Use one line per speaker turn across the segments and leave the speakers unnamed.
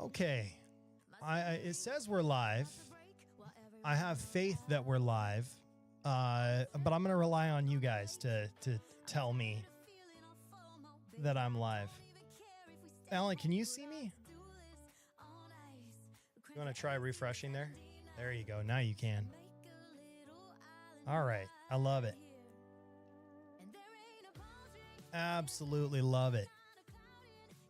Okay. It says we're live. I have faith that we're live. But I'm going to rely on you guys to tell me that I'm live. Alan, can you see me? You want to try refreshing there? There you go. Now you can. All right. I love it. Absolutely love it.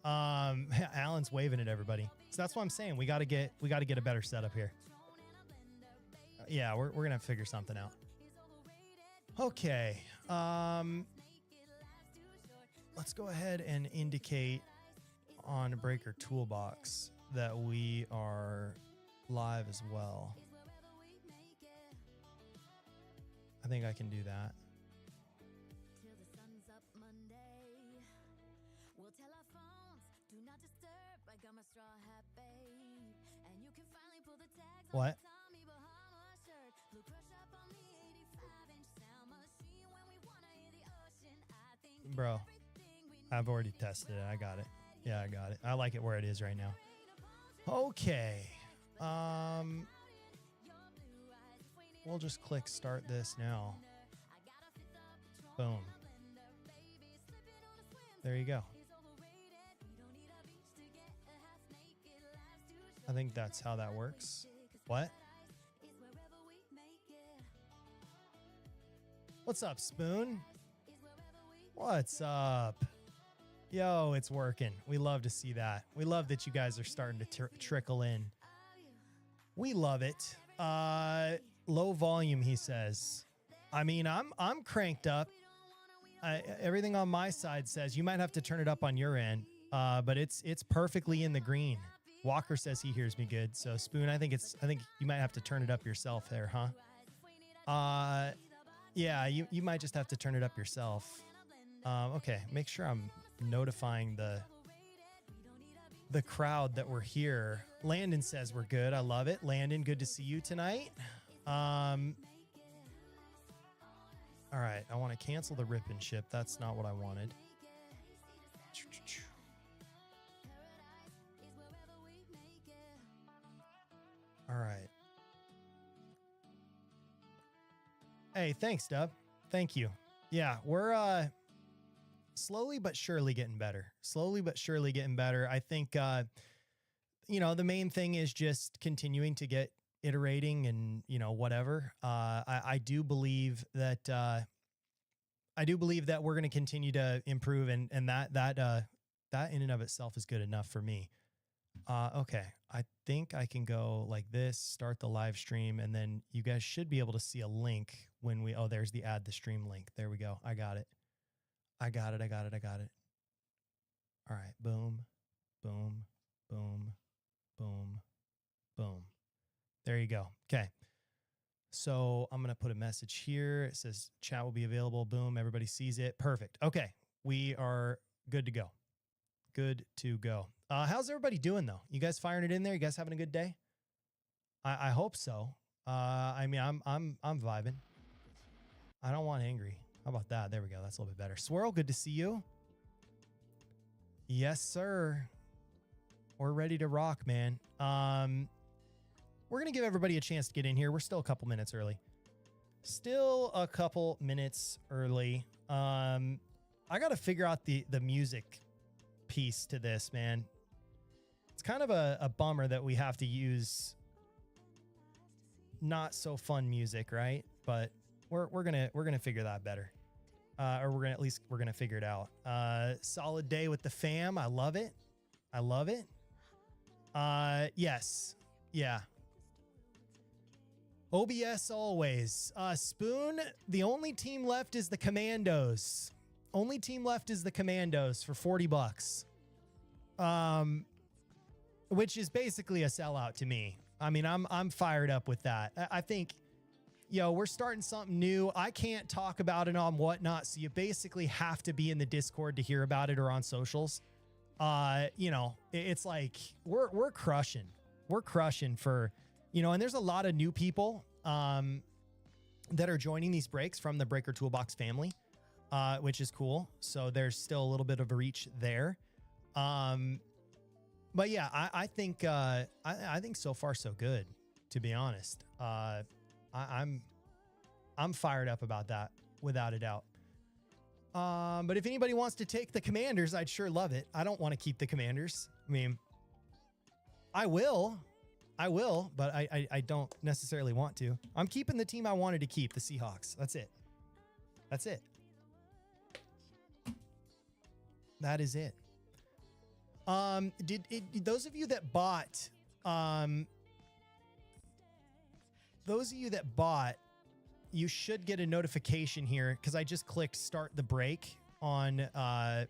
Alan's waving at everybody. So that's what I'm saying. We got to get a better setup here. Yeah, we're going to figure something out. Okay. Let's go ahead and indicate on BreakerToolbox that we are live as well. I think I can do that. What? Bro, I've already tested it. I got it. Yeah, I got it. I like it where it is right now. Okay. We'll just click start this now. Boom. There you go. I think that's how that works. What? What's up, Spoon? What's up? Yo, it's working. We love to see that. We love that you guys are starting to trickle in. We love it. Low volume, he says. I mean, I'm cranked up. Everything on my side says you might have to turn it up on your end, but it's perfectly in the green. Walker says he hears me good. So Spoon, I think you might have to turn it up yourself there, huh? Yeah, you might just have to turn it up yourself. Okay, make sure I'm notifying the crowd that we're here. Landon says we're good. I love it. Landon, good to see you tonight. All right, I want to cancel the rip and ship. That's not what I wanted. All right. Hey, thanks, Dub. Thank you. Yeah, we're slowly but surely getting better. Slowly but surely getting better. I think, the main thing is just continuing to get iterating and, whatever. I do believe that we're going to continue to improve, and that in and of itself is good enough for me. Okay, I think I can go like this, start the live stream, and then you guys should be able to see a link when there's the add the stream link. There we go. I got it. All right, boom, boom, boom, boom, boom. There you go. Okay. So I'm going to put a message here. It says chat will be available. Boom. Everybody sees it. Perfect. Okay. We are good to go. Good to go. How's everybody doing though? You guys firing it in there? You guys having a good day? I hope so. I mean, I'm vibing. I don't want angry. How about that? There we go. That's a little bit better. Swirl, good to see you. Yes, sir. We're ready to rock, man. We're going to give everybody a chance to get in here. We're still a couple minutes early. I got to figure out the music piece to this, man. It's kind of a bummer that we have to use not so fun music, right? But we're gonna figure that better, or we're gonna figure it out. Solid day with the fam. I love it. Yes, yeah. OBS always. Spoon. The only team left is the Commandos. Only team left is the Commandos for $40. Which is basically a sellout to me. I mean, I'm fired up with that. I think, we're starting something new. I can't talk about it on Whatnot, so you basically have to be in the Discord to hear about it or on socials. It's like we're crushing. We're crushing for, and there's a lot of new people that are joining these breaks from the BreakerToolbox family, which is cool. So there's still a little bit of a reach there. But yeah, I think I think so far so good, to be honest. I'm fired up about that without a doubt. But if anybody wants to take the Commanders, I'd sure love it. I don't want to keep the Commanders. I mean, I will, but I don't necessarily want to. I'm keeping the team I wanted to keep, the Seahawks. That's it. That's it. That is it. Those of you that bought, you should get a notification here because I just clicked start the break on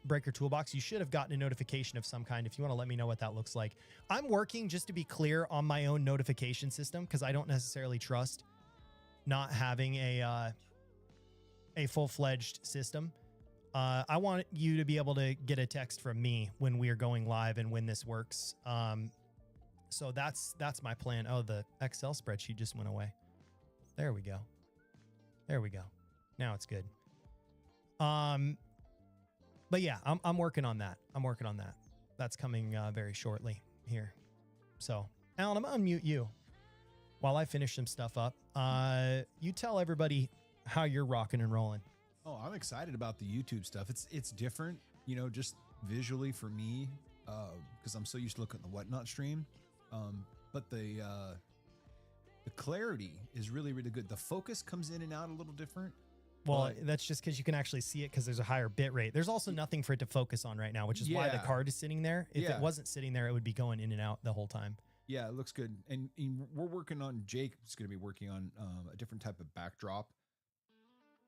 Breaker Toolbox. You should have gotten a notification of some kind if you want to let me know what that looks like. I'm working, just to be clear, on my own notification system because I don't necessarily trust not having a full-fledged system. I want you to be able to get a text from me when we are going live and when this works. So that's my plan. Oh, the Excel spreadsheet just went away. There we go. There we go. Now it's good. But yeah, I'm working on that. I'm working on that. That's coming very shortly here. So, Alan, I'm gonna unmute you while I finish some stuff up. You tell everybody how you're rocking and rolling.
Oh, I'm excited about the YouTube stuff. It's different, you know, just visually for me, because I'm so used to looking at the Whatnot stream. But the clarity is really, really good. The focus comes in and out a little different.
Well, that's just because you can actually see it because there's a higher bit rate. There's also nothing for it to focus on right now, which is why the card is sitting there. If it wasn't sitting there, it would be going in and out the whole time.
Yeah, it looks good. And we're working on, Jake is going to be working on a different type of backdrop.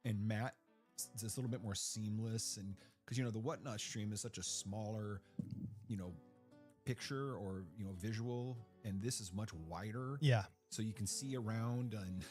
And Matt, it's a little bit more seamless. And because, you know, the Whatnot stream is such a smaller, you know, picture or, you know, visual. And this is much wider.
Yeah.
So you can see around and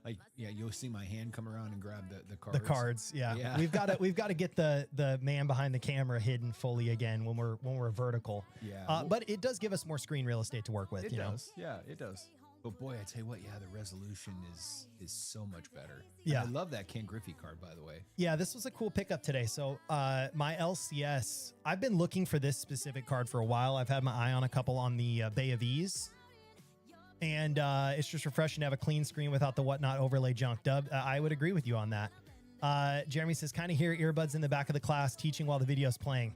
like, yeah, you'll see my hand come around and grab the cards.
The cards. Yeah. We've got to get the man behind the camera hidden fully again when we're vertical.
Yeah.
But it does give us more screen real estate to work with.
It does. Yeah, it does. But boy, I tell you what, yeah, the resolution is so much better.
Yeah.
And I love that Ken Griffey card, by the way.
Yeah, this was a cool pickup today. So my LCS, I've been looking for this specific card for a while. I've had my eye on a couple on the Bay of Ease. And it's just refreshing to have a clean screen without the Whatnot overlay junk. Dub, I would agree with you on that. Jeremy says, kind of hear earbuds in the back of the class teaching while the video's playing.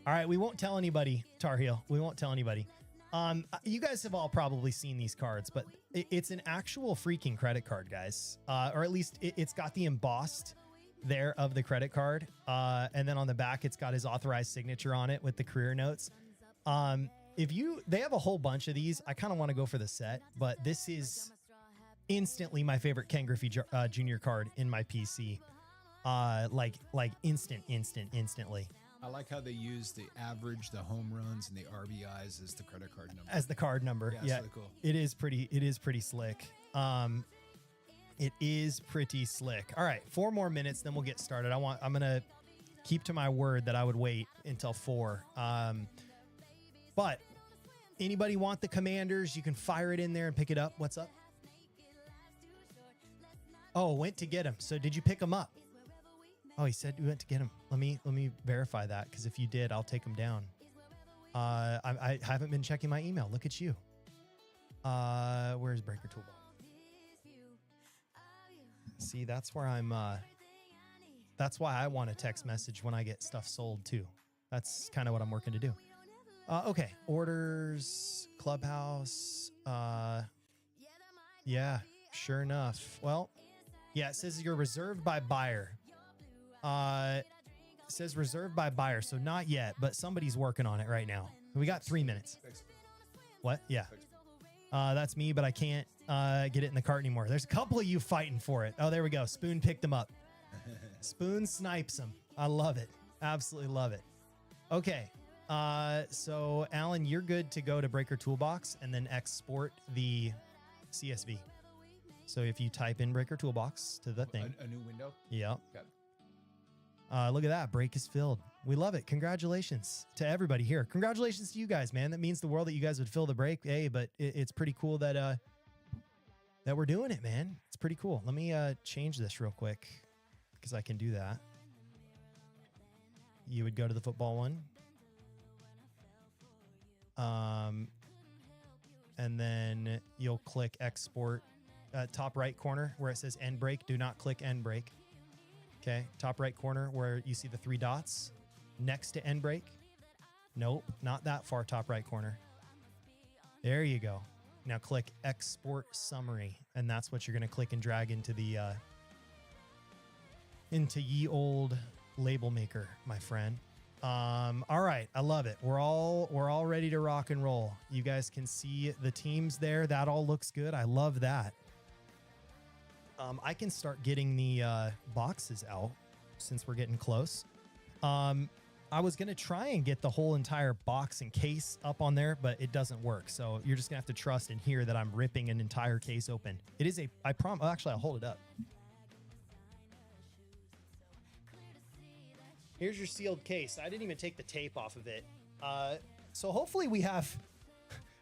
All right, we won't tell anybody, Tar Heel. We won't tell anybody. You guys have all probably seen these cards, but it's an actual freaking credit card, guys. Or at least it's got the embossed there of the credit card. And then on the back, it's got his authorized signature on it with the career notes. They have a whole bunch of these. I kind of want to go for the set, but this is instantly my favorite Ken Griffey Jr. card in my PC. Like instantly.
I like how they use the average, the home runs, and the RBIs as the credit card number.
As the card number. Yeah.
Really cool.
It is pretty slick. It is pretty slick. All right, 4 more minutes, then we'll get started. I'm gonna keep to my word that I would wait until 4. But anybody want the Commanders? You can fire it in there and pick it up. What's up? Oh, went to get him. So did you pick him up? Oh, he said you went to get him. Let me verify that, because if you did, I'll take him down. I haven't been checking my email. Look at you. Where's Breaker Toolbox? See, that's where I'm. That's why I want a text message when I get stuff sold too. That's kind of what I'm working to do. Okay, orders, Clubhouse. Yeah, sure enough. Well, yeah, it says you're reserved by buyer. It says reserved by buyer, so not yet, but somebody's working on it right now. We got 3 minutes. What? Yeah. That's me, but I can't get it in the cart anymore. There's a couple of you fighting for it. Oh, there we go. Spoon picked them up. Spoon snipes them. I love it. Absolutely love it. Okay. So Alan, you're good to go to Breaker Toolbox and then export the CSV. So if you type in Breaker Toolbox to the thing.
A new window?
Yeah.
Got it.
Look at that. Break is filled. We love it. Congratulations to everybody here. Congratulations to you guys, man. That means the world that you guys would fill the break. Hey, but it's pretty cool that that we're doing it, man. It's pretty cool. Let me change this real quick because I can do that. You would go to the football one. And then you'll click export, top right corner where it says end break. Do not click end break. Okay, top right corner where you see the 3 dots next to end break. Nope, not that far top right corner. There you go. Now click export summary, and that's what you're going to click and drag into the into ye old label maker, my friend. All right, I love it. We're all ready to rock and roll. You guys can see the teams there. That all looks good. I love that. I can start getting the boxes out since we're getting close. I was going to try and get the whole entire box and case up on there, but it doesn't work. So you're just going to have to trust and hear that I'm ripping an entire case open. It is I promise, actually, I'll hold it up. Here's your sealed case. I didn't even take the tape off of it. So hopefully we have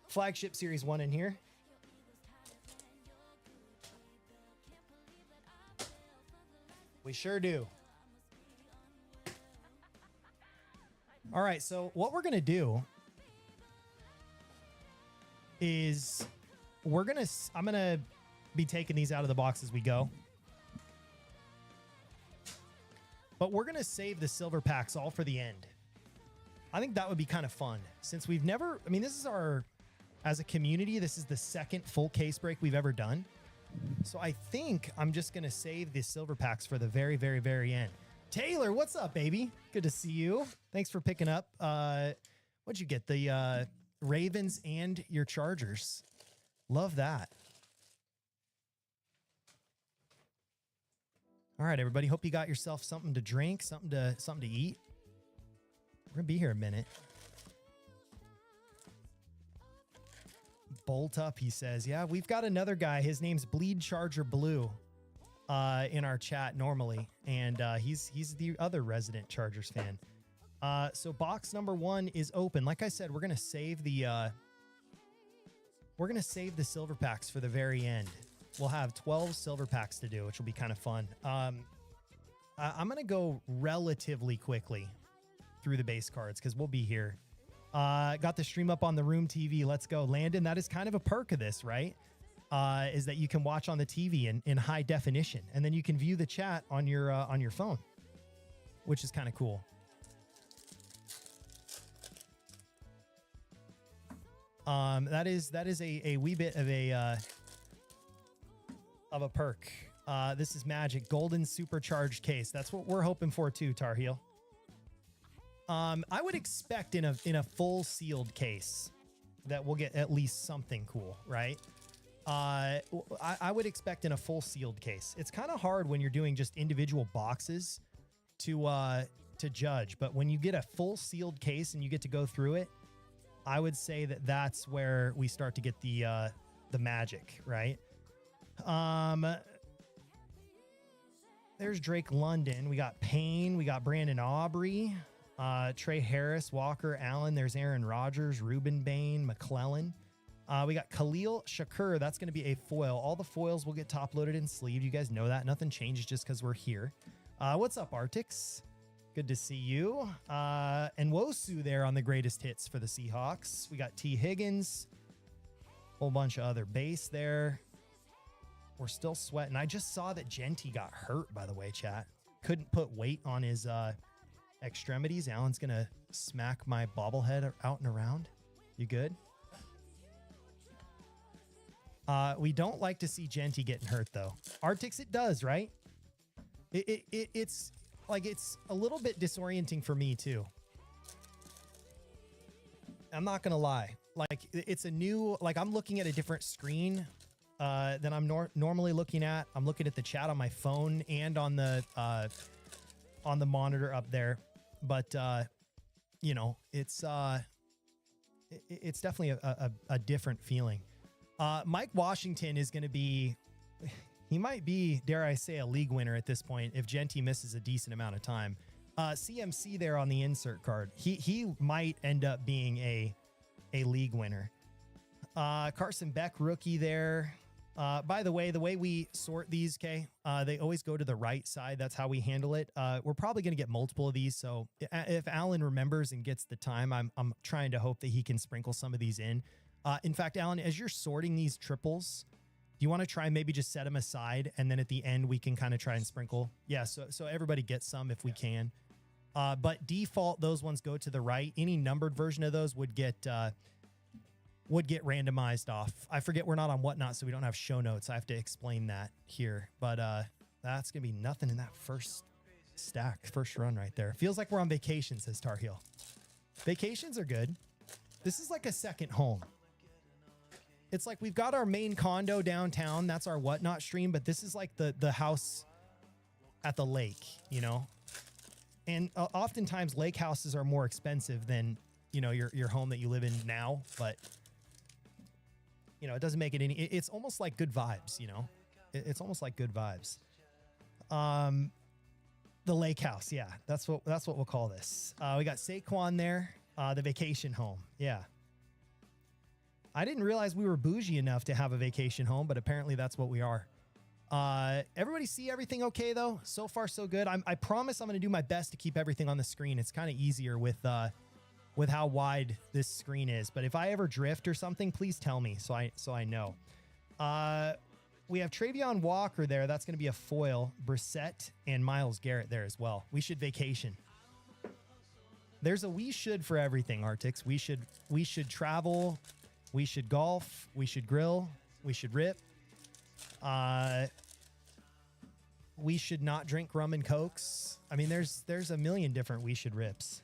Flagship Series 1 in here. We sure do. All right, so what we're going to do is I'm going to be taking these out of the box as we go. But we're going to save the silver packs all for the end. I think that would be kind of fun since we've never, I mean, this is as a community, this is the second full case break we've ever done. So I think I'm just going to save the silver packs for the very, very, very end. Taylor, what's up, baby? Good to see you. Thanks for picking up. What'd you get? The Ravens and your Chargers. Love that. All right, everybody. Hope you got yourself something to drink, something to eat. We're gonna be here a minute. Bolt up, he says. Yeah, we've got another guy. His name's Bleed Charger Blue in our chat normally, and he's the other resident Chargers fan. So box number 1 is open. Like I said, we're gonna save the silver packs for the very end. We'll have 12 silver packs to do, which will be kind of fun. I'm going to go relatively quickly through the base cards because we'll be here. Got the stream up on the Room TV. Let's go. Landon, that is kind of a perk of this, right? Is that you can watch on the TV in high definition, and then you can view the chat on your phone, which is kind of cool. That is a wee bit of a perk. This is magic. Golden supercharged case. That's what we're hoping for too, Tar Heel. I would expect in a full sealed case that we'll get at least something cool, right? I would expect in a full sealed case. It's kind of hard when you're doing just individual boxes to judge, but when you get a full sealed case and you get to go through it, I would say that that's where we start to get the magic, right? There's Drake London. We got Payne. We got Brandon Aubrey, Trey Harris, Walker, Allen. There's Aaron Rodgers, Ruben Bain, McClellan. We got Khalil Shakur. That's going to be a foil. All the foils will get top loaded and sleeved. You guys know that. Nothing changes just because we're here. What's up, Artix? Good to see you. And Wosu there on the greatest hits for the Seahawks. We got T. Higgins. Whole bunch of other base there. We're still sweating. I just saw that Genty got hurt, by the way, chat. Couldn't put weight on his extremities. Alan's going to smack my bobblehead out and around. You good? We don't like to see Genty getting hurt, though. Artix, it does, right? It's like it's a little bit disorienting for me, too. I'm not going to lie. Like, it's a new... Like, I'm looking at a different screen than I'm normally looking at. I'm looking at the chat on my phone and on the monitor up there. But, you know, it's definitely a different feeling. Mike Washington is going to be... He might be, dare I say, a league winner at this point if Genty misses a decent amount of time. CMC there on the insert card. He might end up being a league winner. Carson Beck, rookie there. By the way we sort these, okay, they always go to the right side. That's how we handle it. We're probably going to get multiple of these. So if Alan remembers and gets the time, I'm trying to hope that he can sprinkle some of these in. In fact, Alan, as you're sorting these triples, do you want to try and maybe just set them aside, and then at the end we can kind of try and sprinkle? Yeah, so everybody gets some if we can. But default, those ones go to the right. Any numbered version of those would get randomized off. I forget we're not on Whatnot, so we don't have show notes. I have to explain that here. But that's going to be nothing in that first stack, first run right there. Feels like we're on vacation, says Tar Heel. Vacations are good. This is like a second home. It's like we've got our main condo downtown. That's our Whatnot stream, but this is like the house at the lake, you know? And oftentimes lake houses are more expensive than, you know, your home that you live in now, but you know, it doesn't make it any, it's almost like good vibes, you know? It's almost like good vibes. The lake house. Yeah, that's what we'll call this. We got Saquon there, the vacation home. Yeah. I didn't realize we were bougie enough to have a vacation home, but apparently that's what we are. Everybody see everything okay though? So far, so good. I promise I'm going to do my best to keep everything on the screen. It's kind of easier with how wide this screen is. But if I ever drift or something, please tell me so I know. We have Travion Walker there. That's going to be a foil. Brissett and Myles Garrett there as well. We should vacation. There's a we should for everything, Artix. We should travel. We should golf. We should grill. We should rip. We should not drink rum and cokes. I mean, there's a million different we should rips.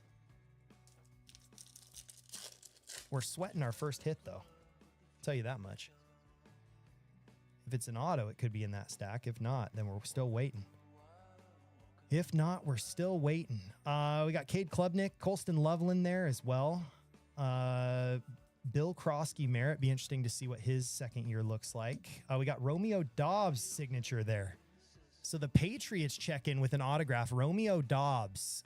We're sweating our first hit, though. I'll tell you that much. If it's an auto, it could be in that stack. If not, then we're still waiting. If not, we're still waiting. We got Cade Klubnik, Colston Loveland there as well. Bill Krosky Merritt. Be interesting to see what his second year looks like. We got Romeo Dobbs' signature there. So the Patriots check in with an autograph. Romeo Dobbs.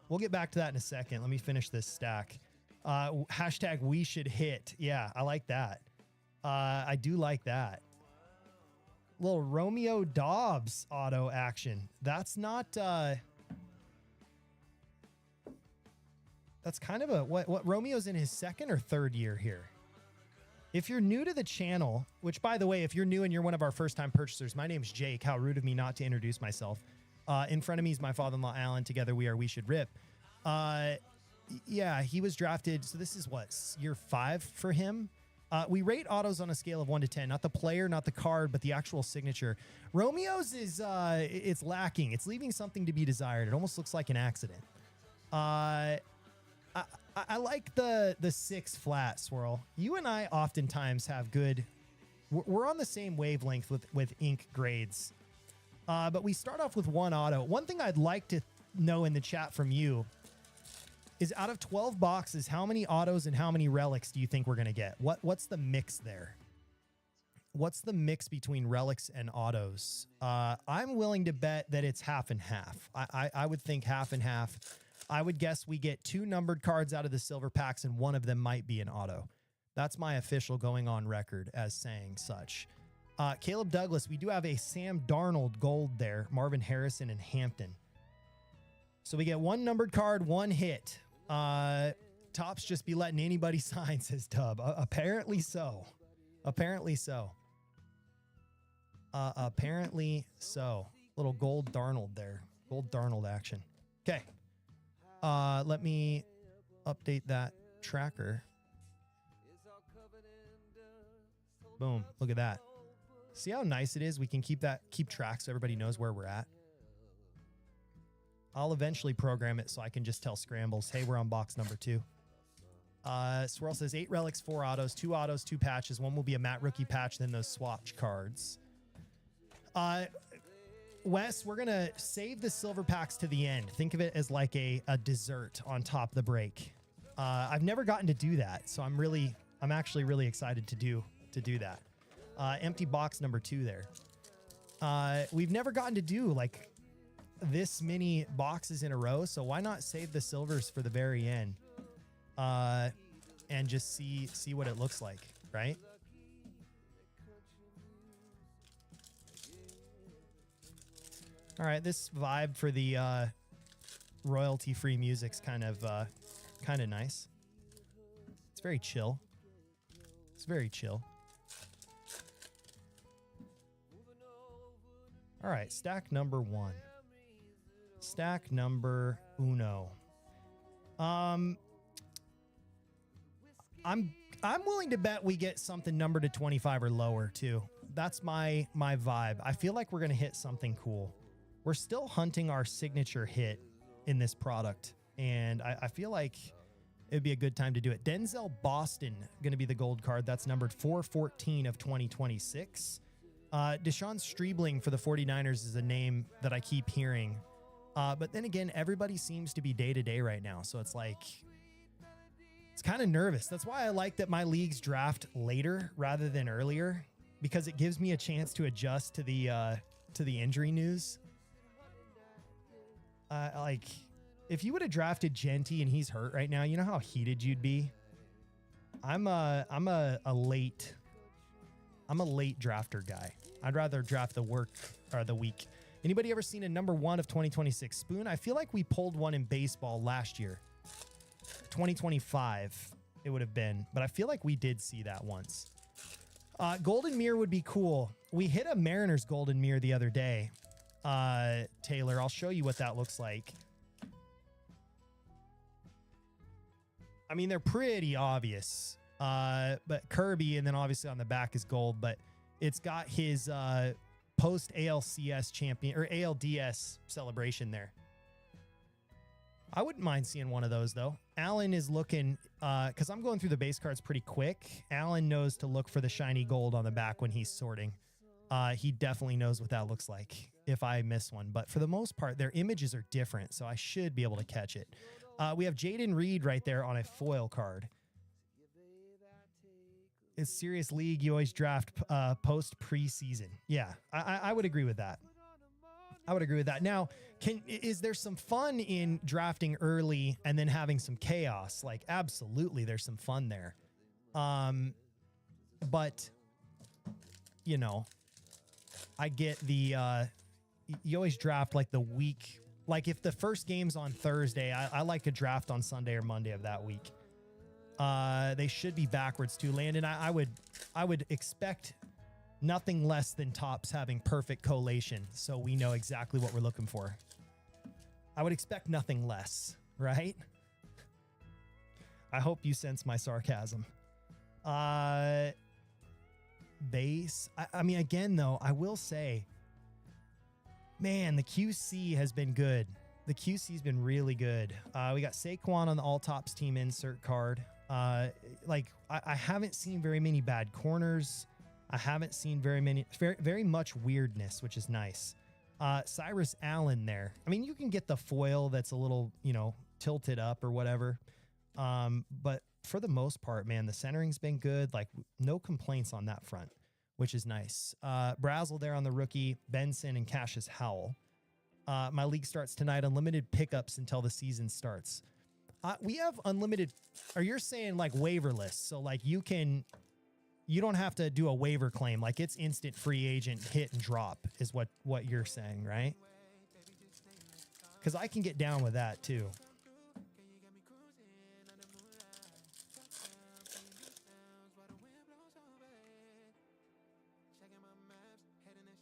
We'll get back to that in a second. Let me finish this stack. Hashtag we should hit. Yeah, I like that. I do like that. Little Romeo Dobbs auto action. That's not... That's kind of a... What Romeo's in his second or third year here? If you're new to the channel, which, by the way, if you're new and you're one of our first-time purchasers, my name's Jake. How rude of me not to introduce myself. In front of me is my father-in-law, Alan. Together we are We Should Rip. Yeah, he was drafted. So this is what, year 5 for him? We rate autos on a scale of 1 to 10. Not the player, not the card, but the actual signature. Romeo's is it's lacking. It's leaving something to be desired. It almost looks like an accident. I like the 6 flat, Swirl. You and I oftentimes have good... We're on the same wavelength with ink grades. But we start off with 1 auto. One thing I'd like to know in the chat from you is out of 12 boxes, how many autos and how many relics do you think we're going to get? What's the mix there? What's the mix between relics and autos? I'm willing to bet that it's half and half. I would think half and half. I would guess we get 2 numbered cards out of the silver packs and one of them might be an auto. That's my official going on record as saying such. Caleb Douglas, we do have a Sam Darnold gold there. Marvin Harrison and Hampton. So we get 1 numbered card, 1 hit. Tops just be letting anybody sign, says Tub. Apparently so. Apparently so. Apparently so. Little gold Darnold there. Gold Darnold action. Okay. Let me update that tracker. Boom. Look at that. See how nice it is? We can keep track so everybody knows where we're at. I'll eventually program it so I can just tell Scrambles, hey, we're on box number 2. Swirl says 8 relics, 4 autos, 2 autos, 2 patches. 1 will be a matte rookie patch, then those swatch cards. Wes, we're going to save the silver packs to the end. Think of it as like a dessert on top of the break. I've never gotten to do that, so I'm actually really excited to do that. Empty box number 2 there. We've never gotten to do like this many boxes in a row, so why not save the silvers for the very end and just see what it looks like, right? All right, this vibe for the royalty-free music's kind of nice. It's very chill. It's very chill. All right, stack number 1. Stack number uno. I'm willing to bet we get something numbered to 25 or lower too. That's my vibe. I feel like we're gonna hit something cool. We're still hunting our signature hit in this product, and I feel like it'd be a good time to do it. Denzel Boston gonna be the gold card. That's numbered 414 of 2026. Deshaun Streebling for the 49ers is a name that I keep hearing. But then again, everybody seems to be day-to-day right now. So it's like, it's kind of nervous. That's why I like that my leagues draft later rather than earlier, because it gives me a chance to adjust to the injury news. Like, if you would have drafted Genty and he's hurt right now, you know how heated you'd be? I'm a late drafter guy. I'd rather draft the week. Anybody ever seen a number 1 of 2026 spoon? I feel like we pulled one in baseball last year. 2025 it would have been, but I feel like we did see that once. Golden mirror would be cool. We hit a Mariners golden mirror the other day. Taylor, I'll show you what that looks like. I mean, they're pretty obvious. But Kirby, and then obviously on the back is gold, but it's got his post ALCS champion or ALDS celebration there. I wouldn't mind seeing one of those though. Alan is looking, because I'm going through the base cards pretty quick. Alan knows to look for the shiny gold on the back when he's sorting. He definitely knows what that looks like if I miss one. But for the most part, their images are different, so I should be able to catch it. We have Jaden Reed right there on a foil card. It's serious league. You always draft post preseason. Yeah, I would agree with that. I would agree with that. Now, is there some fun in drafting early and then having some chaos? Like, absolutely, there's some fun there. But you know, I get the you always draft like the week. Like if the first game's on Thursday, I like to draft on Sunday or Monday of that week. They should be backwards too, Landon. I would expect nothing less than tops having perfect collation, so we know exactly what we're looking for. I would expect nothing less, right? I hope you sense my sarcasm. Base. I mean, again, though, I will say, man, the QC has been good. The QC's been really good. We got Saquon on the all tops team insert card. I haven't seen very many bad corners. I haven't seen very much weirdness, which is nice. Cyrus Allen there. I mean, you can get the foil that's a little, tilted up or whatever. But for the most part, man, the centering's been good. Like, no complaints on that front, which is nice. Brazel there on the rookie, Benson and Cassius Howell. My league starts tonight. Unlimited pickups until the season starts. We have unlimited, or you're saying like waiver lists. So like you don't have to do a waiver claim. Like it's instant free agent hit and drop is what you're saying, right? Because I can get down with that too.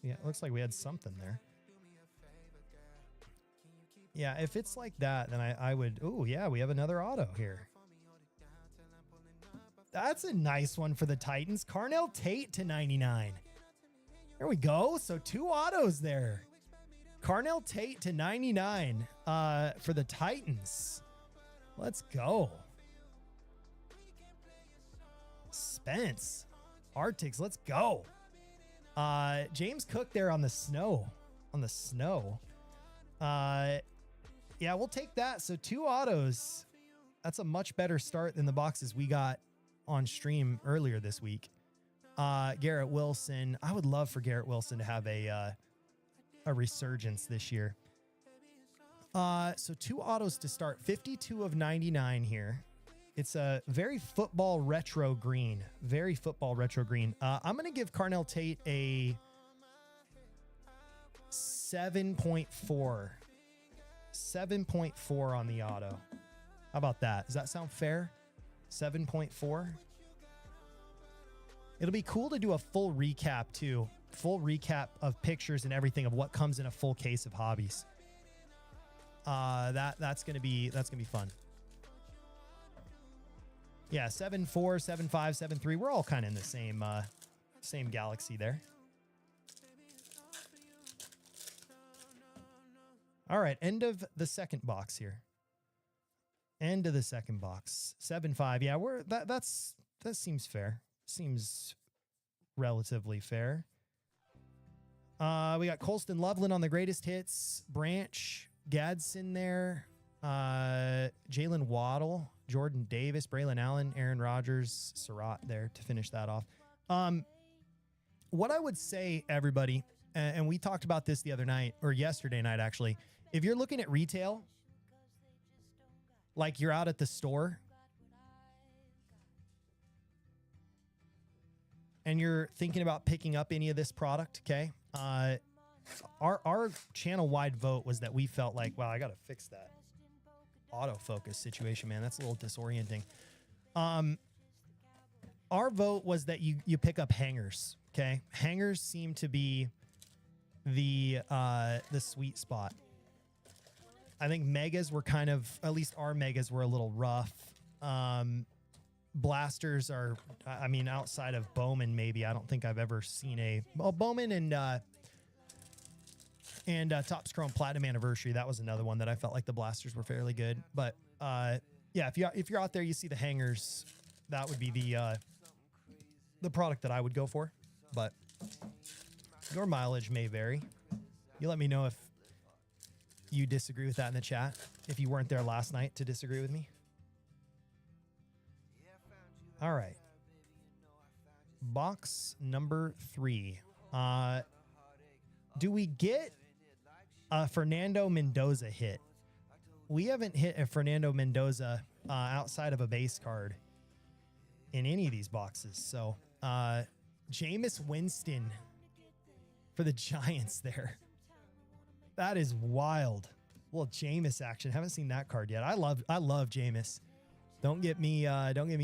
Yeah, it looks like we had something there. Yeah, if it's like that, then I would... Oh, yeah, we have another auto here. That's a nice one for the Titans. Carnell Tate to 99. There we go. So 2 autos there. Carnell Tate to 99 for the Titans. Let's go. Spence. Arctics, let's go. James Cook there on the snow. Yeah, we'll take that. So 2 autos. That's a much better start than the boxes we got on stream earlier this week. Garrett Wilson. I would love for Garrett Wilson to have a resurgence this year. So 2 autos to start. 52 of 99 here. It's a very football retro green. I'm going to give Carnell Tate a 7.4. 7.4 on the auto. How about that? Does that sound fair? 7.4. It'll be cool to do a full recap too. Full recap of pictures and everything of what comes in a full case of hobbies. That's gonna be fun. Yeah, 7.4, 7.5, 7.3. We're all kind of in the same galaxy there. All right, end of the second box here. End of the second box. 7.5. Yeah, that seems fair. Seems relatively fair. We got Colston Loveland on the greatest hits. Branch, Gadsden there. Jalen Waddle, Jordan Davis, Braylon Allen, Aaron Rodgers, Surratt there to finish that off. What I would say, everybody, and we talked about this the other night, or yesterday night actually, if you're looking at retail, like you're out at the store and you're thinking about picking up any of this product, okay? Our channel-wide vote was that we felt like, wow, I got to fix that autofocus situation, man. That's a little disorienting. Our vote was that you pick up hangers, okay? Hangers seem to be the sweet spot. I think megas were kind of, at least our megas were a little rough. Blasters are, I mean, outside of Bowman, maybe. I don't think I've ever seen Bowman and Topps Chrome Platinum Anniversary. That was another one that I felt like the blasters were fairly good. But yeah, if you're out there, you see the hangers, that would be the product that I would go for. But your mileage may vary. You let me know if you disagree with that in the chat, if you weren't there last night to disagree with me. All right. Box number 3. Do we get a Fernando Mendoza hit? We haven't hit a Fernando Mendoza outside of a base card in any of these boxes. So Jameis Winston for the Giants there. That is wild. Well, Jameis action. Haven't seen that card yet. I love Jameis. Don't get me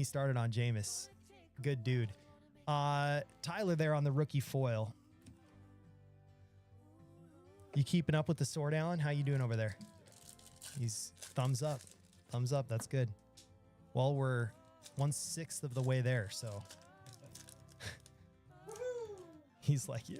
started on Jameis. Good dude. Tyler there on the rookie foil. You keeping up with the sword, Allen? How you doing over there? He's thumbs up. Thumbs up. That's good. Well, we're 1/6 of the way there, so he's like, yeah.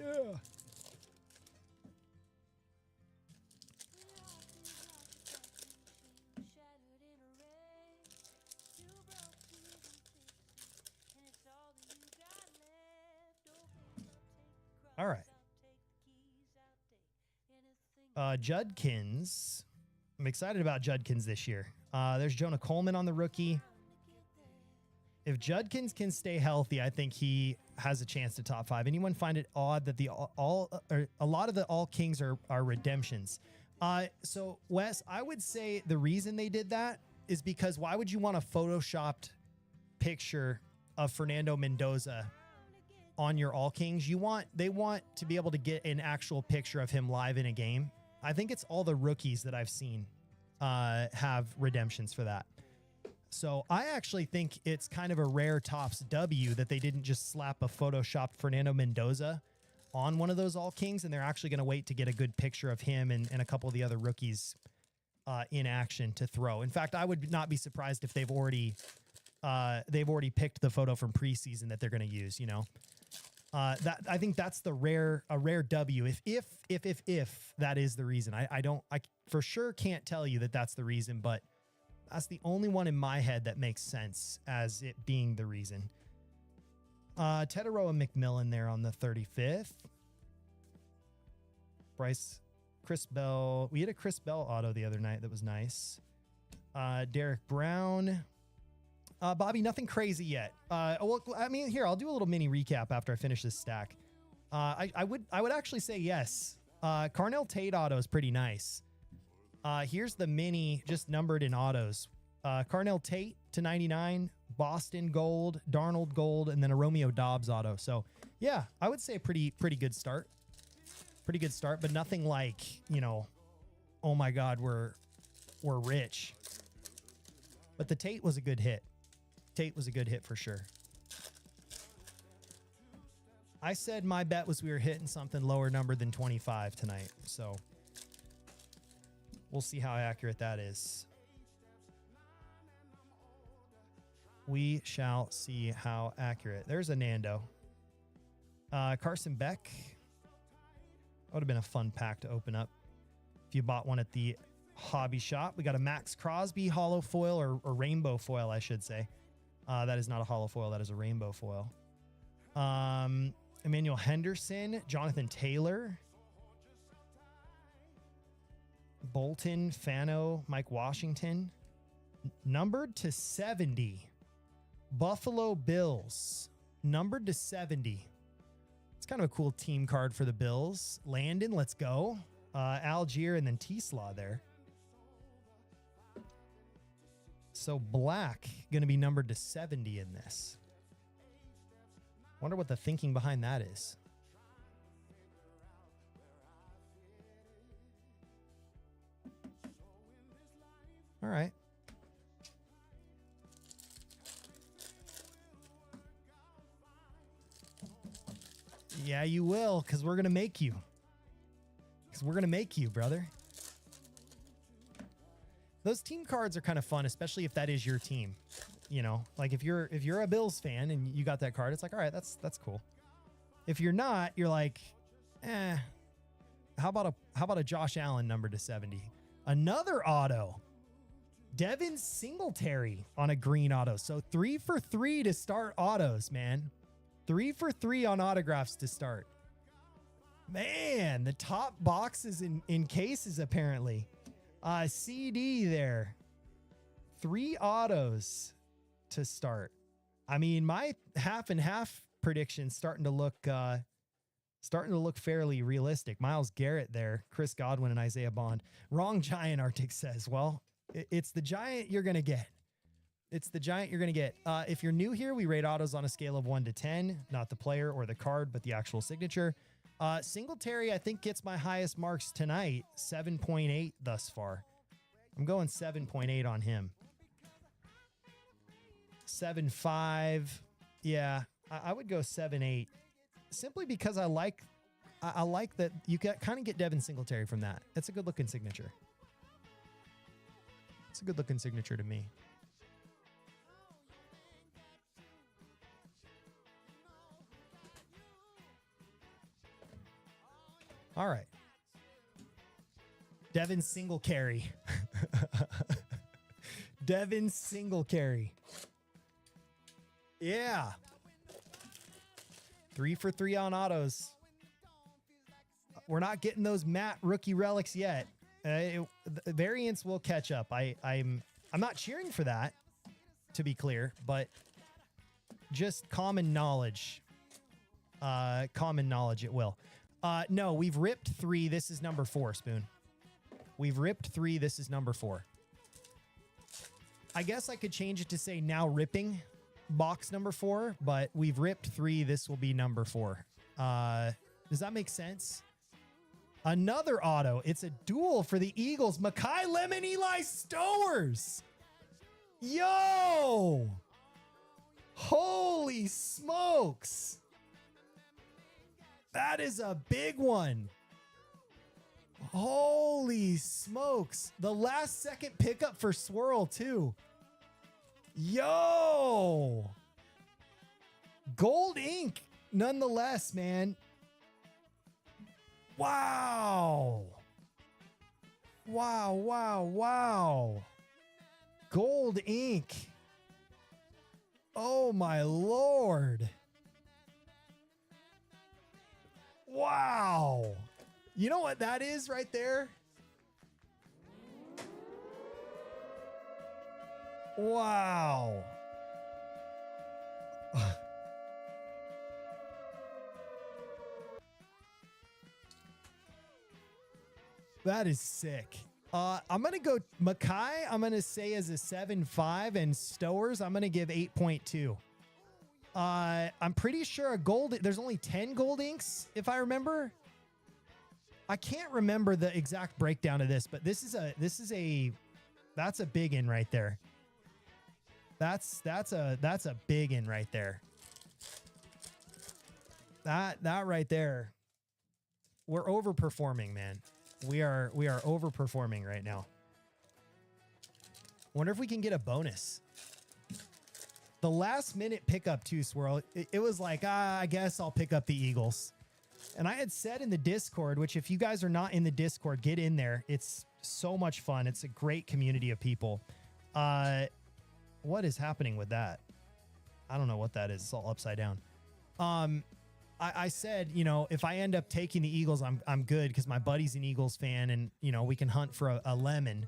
All right. Judkins. I'm excited about Judkins this year. There's Jonah Coleman on the rookie. If Judkins can stay healthy, I think he has a chance to top 5. Anyone find it odd that a lot of the all kings are redemptions? So Wes, I would say the reason they did that is because why would you want a photoshopped picture of Fernando Mendoza on your all kings? They want to be able to get an actual picture of him live in a game. I think it's all the rookies that I've seen have redemptions for that. So I actually think it's kind of a rare Topps W that they didn't just slap a photoshopped Fernando Mendoza on one of those all kings, and they're actually going to wait to get a good picture of him and a couple of the other rookies in action to throw. In fact, I would not be surprised if they've already picked the photo from preseason that they're going to use, you know. That I think that's a rare W. If that is the reason, I for sure can't tell you that that's the reason, but that's the only one in my head that makes sense as it being the reason. Teteroa McMillan there on the 35th. Chris Bell. We had a Chris Bell auto the other night that was nice. Derek Brown. Bobby, nothing crazy yet. Well, I mean, here, I'll do a little mini recap after I finish this stack. I would actually say yes. Carnell Tate auto is pretty nice. Here's the mini, just numbered in autos. Carnell Tate to 99, Boston gold, Darnold gold, and then a Romeo Dobbs auto. So yeah, I would say a pretty good start. Pretty good start, but nothing like, you know, oh my God, we're rich. But the Tate was a good hit. Tate was a good hit for sure. I said my bet was we were hitting something lower number than 25 tonight. So we'll see how accurate that is. We shall see how accurate. There's a Nando. Carson Beck. That would have been a fun pack to open up if you bought one at the hobby shop. We got a Max Crosby hollow foil or rainbow foil, I should say. That is not a hollow foil. That is a rainbow foil. Emmanuel Henderson, Jonathan Taylor, Bolton, Fano, Mike Washington. Numbered to 70. Buffalo Bills. Numbered to 70. It's kind of a cool team card for the Bills. Landon, let's go. Algier and then T-Slaw there. So black going to be numbered to 70 in this. Wonder what the thinking behind that is. All right. Yeah, you will, because we're going to make you. Because we're going to make you, brother. Those team cards are kind of fun, especially if that is your team. You know, like if you're a Bills fan and you got that card, it's like, all right, that's cool. If you're not, you're like, how about a Josh Allen number to 70? Another auto. Devin Singletary on a green auto. So 3 for 3 to start autos, man. 3 for 3 on autographs to start. Man, the top boxes in cases apparently. CD there. 3 autos to start. I mean, my half and half prediction's starting to look fairly realistic. Myles Garrett there, Chris Godwin and Isaiah Bond. Wrong Giant, Arctic says. Well, it's the Giant you're going to get. It's the Giant you're going to get. If you're new here, we rate autos on a scale of 1 to 10, not the player or the card, but the actual signature. Singletary, I think, gets my highest marks tonight, 7.8 thus far. I'm going 7.8 on him. 7.5. Yeah, I would go 7.8 simply because I like that you kind of get Devin Singletary from that. It's a good looking signature. It's a good looking signature to me. All right. Devin Singletary. Devin Singletary. Yeah. 3 for 3 on autos. We're not getting those matte rookie relics yet. The variants will catch up. I'm not cheering for that, to be clear, but just common knowledge. Common knowledge it will. No, we've ripped 3. This is number 4, Spoon. We've ripped 3. This is number 4. I guess I could change it to say now ripping box number 4, but we've ripped 3. This will be number 4. Does that make sense? Another auto. It's a duel for the Eagles. Mekhi Lemon, Eli Stowers. Yo! Holy smokes. That is a big one. Holy smokes. The last second pickup for Swirl, too. Yo. Gold ink, nonetheless, man. Wow. Wow, wow, wow. Gold ink. Oh, my Lord. Wow. You know what that is right there? Wow. That is sick. I'm going to go Mekhi. I'm going to say as a 7.5 and Stowers. I'm going to give 8.2. I'm pretty sure there's only 10 gold inks, if I remember. I can't remember the exact breakdown of this, but that's a big in right there. That's a big in right there. That right there. We're overperforming, man. We are overperforming right now. Wonder if we can get a bonus. The last minute pickup too, Swirl. It was like, I guess I'll pick up the Eagles. And I had said in the Discord, which if you guys are not in the Discord, get in there. It's so much fun. It's a great community of people. What is happening with that? I don't know what that is. It's all upside down. I said, you know, if I end up taking the Eagles, I'm good because my buddy's an Eagles fan and, you know, we can hunt for a lemon.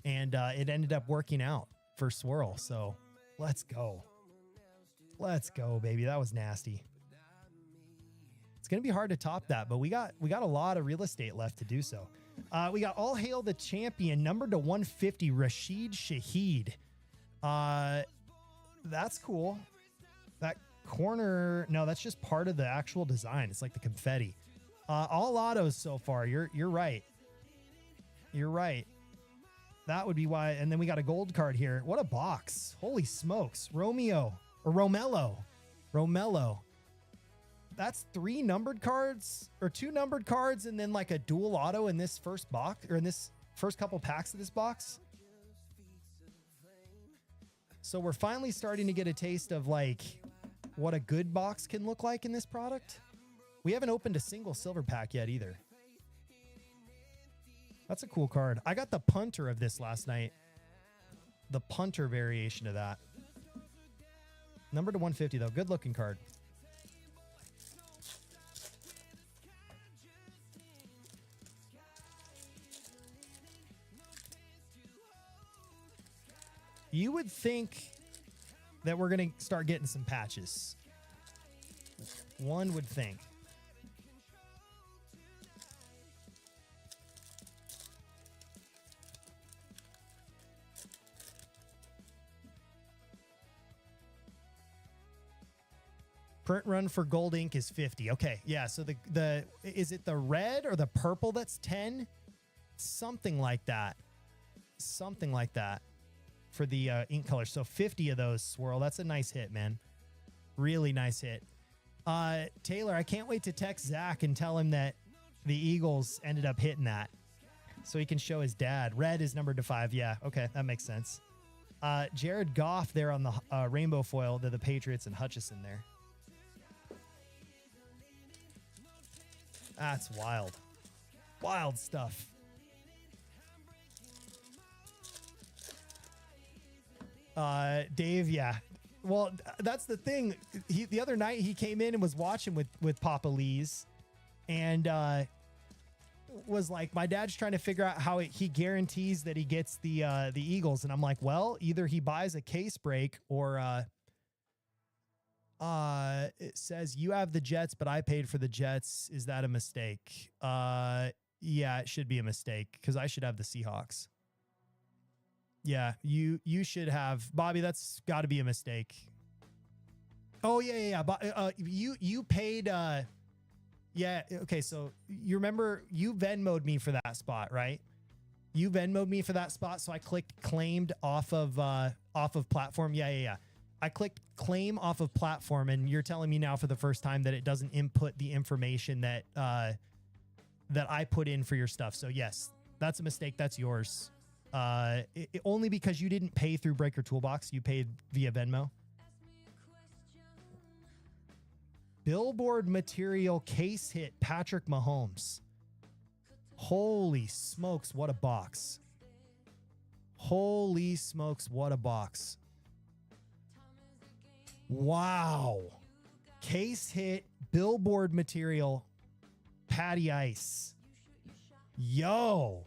And it ended up working out for Swirl. So let's go. Let's go, baby. That was nasty. It's going to be hard to top that, but we got a lot of real estate left to do so. We got All Hail the Champion, numbered to 150, Rashid Shaheed. That's cool. That corner, no, that's just part of the actual design. It's like the confetti. All autos so far. You're right. You're right. That would be why. And then we got a gold card here. What a box. Holy smokes. Romello. That's 3 numbered cards or 2 numbered cards and then like a dual auto in this first box or in this first couple packs of this box. So we're finally starting to get a taste of like what a good box can look like in this product. We haven't opened a single silver pack yet either. That's a cool card. I got the punter of this last night. The punter variation of that. Number to 150 though. Good looking card. You would think that we're going to start getting some patches. One would think. Print run for gold ink is 50. Okay. Yeah. So the is it the red or the purple that's 10? Something like that. Something like that for the ink color. So 50 of those, Swirl. That's a nice hit, man. Really nice hit. Taylor, I can't wait to text Zach and tell him that the Eagles ended up hitting that so he can show his dad. Red is numbered to 5. Yeah. Okay. That makes sense. Jared Goff there on the rainbow foil. They're the Patriots and Hutchison there. That's wild. Wild stuff. Dave, yeah. Well, that's the thing. The other night he came in and was watching with Papa Lee's and was like, my dad's trying to figure out how he guarantees that he gets the Eagles. And I'm like, well, either he buys a case break or it says you have the Jets, but I paid for the Jets. Is that a mistake? Yeah, it should be a mistake because I should have the Seahawks. Yeah, you should have Bobby. That's got to be a mistake. Oh yeah. You paid. Yeah. Okay. So you remember you Venmo'd me for that spot, right? You Venmo'd me for that spot. So I clicked claimed off of platform. Yeah. I clicked claim off of platform, and you're telling me now for the first time that it doesn't input the information that I put in for your stuff. So yes, that's a mistake. That's yours. Only because you didn't pay through BreakerToolbox. You paid via Venmo. Billboard material case hit Patrick Mahomes. Holy smokes, what a box. Holy smokes, what a box. Wow. Case hit, billboard material, Patty Ice. Yo.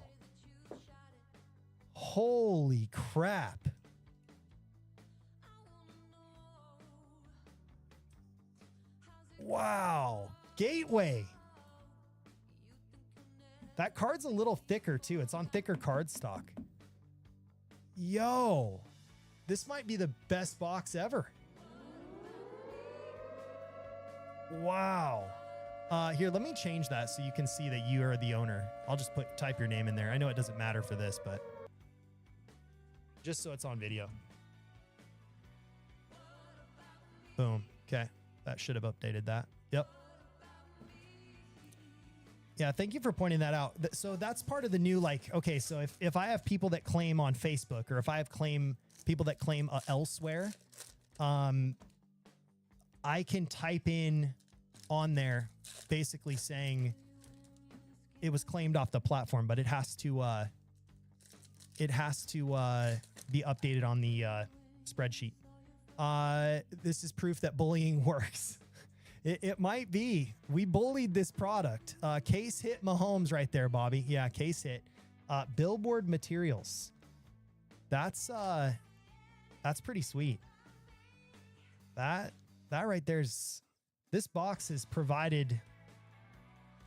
Holy crap. Wow. Gateway. That card's a little thicker too. It's on thicker card stock. Yo. This might be the best box ever. Wow. Here, let me change that so you can see that you are the owner. I'll just type your name in there. I know it doesn't matter for this, but just so it's on video. Boom. Okay. That should have updated that. Yep. Yeah, thank you for pointing that out. So that's part of the new, like, okay, so if I have people that claim on Facebook, or if I have people that claim elsewhere, I can type in on there basically saying it was claimed off the platform, but it has to be updated on the spreadsheet. This is proof that bullying works. It might be. We bullied this product. Case hit Mahomes right there, Bobby. Yeah, case hit. Billboard materials. That's pretty sweet. That right there's. This box has provided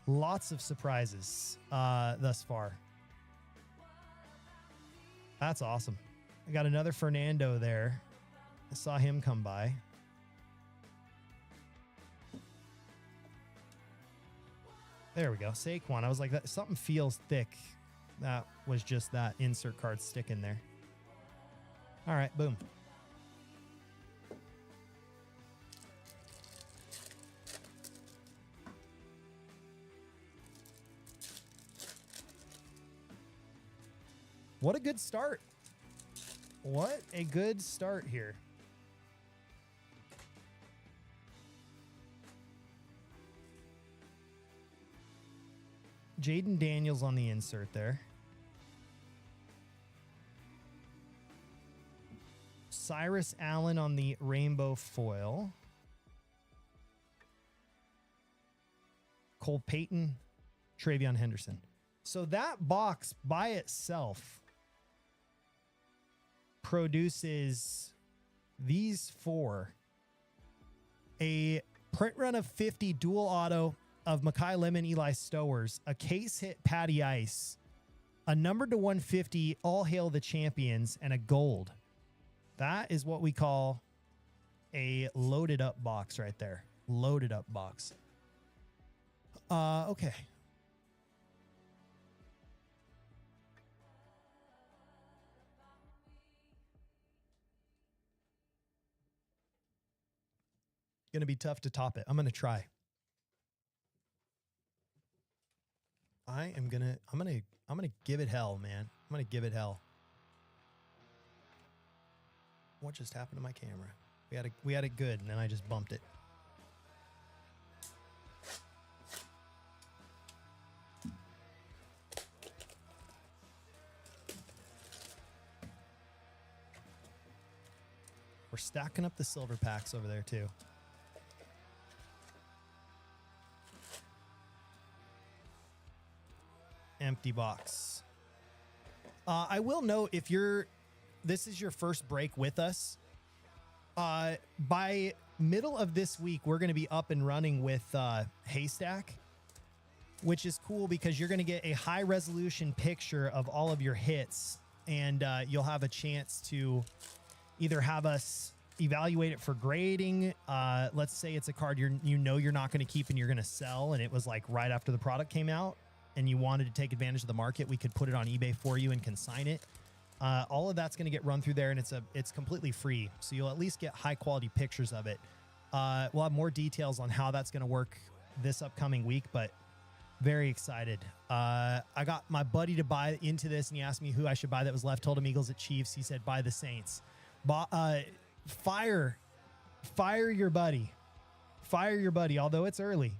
lots of surprises thus far. That's awesome. I got another Fernando there. I saw him come by. There we go. Saquon. I was like, that something feels thick. That was just that insert card sticking there. All right, boom. What a good start. What a good start here. Jaden Daniels on the insert there. Cyrus Allen on the rainbow foil. Cole Payton, Travion Henderson. So that box by itself produces these four. A print run of 50 dual auto of Mekhi Lemon, Eli Stowers, a case hit Patty Ice, a numbered to 150 All Hail the Champions, and a gold. That is what we call a loaded up box right there. Loaded up box. Okay. Gonna be tough to top it. I'm gonna try. I'm gonna give it hell, man. I'm gonna give it hell. What just happened to my camera? We had it good, and then I just bumped it. We're stacking up the silver packs over there too. Empty box. I will note, if this is your first break with us, by middle of this week, we're going to be up and running with Haystack, which is cool because you're going to get a high resolution picture of all of your hits, and you'll have a chance to either have us evaluate it for grading. Let's say it's a card you're not going to keep and you're going to sell, and it was like right after the product came out, and you wanted to take advantage of the market, we could put it on eBay for you and consign it. All of that's going to get run through there, and it's completely free. So you'll at least get high quality pictures of it. We'll have more details on how that's going to work this upcoming week, but very excited. I got my buddy to buy into this, and he asked me who I should buy that was left. Told him Eagles at Chiefs. He said, buy the Saints. Fire your buddy. Fire your buddy. Although it's early,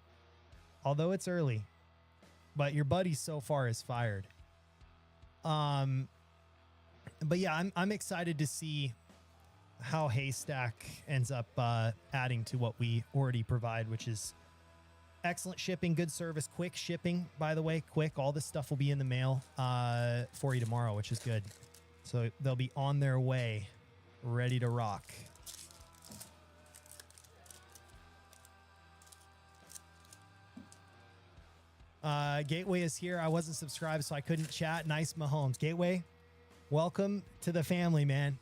but your buddy so far is fired. But yeah, I'm excited to see how Haystack ends up adding to what we already provide, which is excellent shipping, good service, quick shipping. By the way, quick. All this stuff will be in the mail for you tomorrow, which is good. So they'll be on their way, ready to rock. Gateway is here. I wasn't subscribed, so I couldn't chat. Nice Mahomes. Gateway, welcome to the family, man.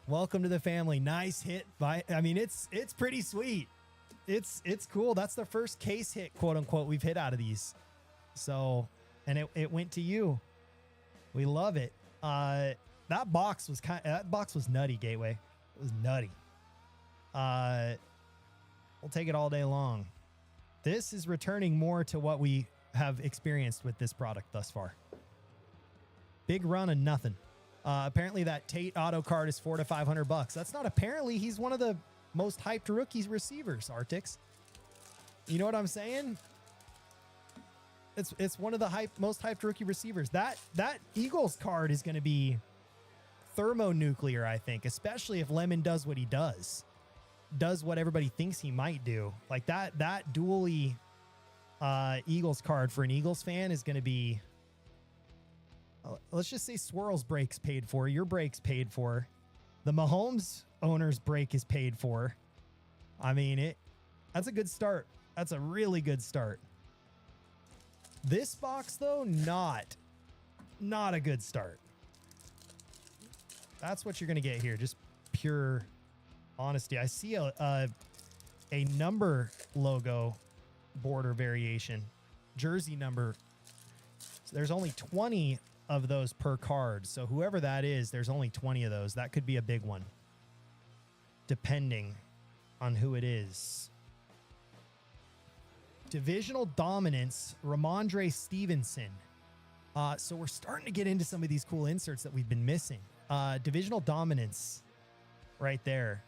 Welcome to the family. Nice hit by, I mean, it's pretty sweet. it's cool. That's the first case hit, quote unquote, we've hit out of these. So, and it went to you. We love it. That box was nutty, Gateway. It was nutty. We'll take it all day long. This is returning more to what we have experienced with this product thus far. Big run and nothing. Apparently that Tate auto card is $400 to $500. That's not apparently. He's one of the most hyped rookies receivers, Artix. You know what I'm saying? It's one of the most hyped rookie receivers. That Eagles card is going to be thermonuclear, I think, especially if Lemon does what he does what everybody thinks he might do. Like that dually Eagles card for an Eagles fan is going to be, let's just say Swirl's break's paid for, your break's paid for, the Mahomes owner's break is paid for. I mean, that's a good start. That's a really good start. This box, though, not a good start. That's what you're going to get here. Just pure honesty. I see a number logo border variation. Jersey number. So there's only 20 of those per card. So whoever that is, there's only 20 of those. That could be a big one, depending on who it is. Divisional dominance, Ramondre Stevenson. So we're starting to get into some of these cool inserts that we've been missing. Divisional dominance right there.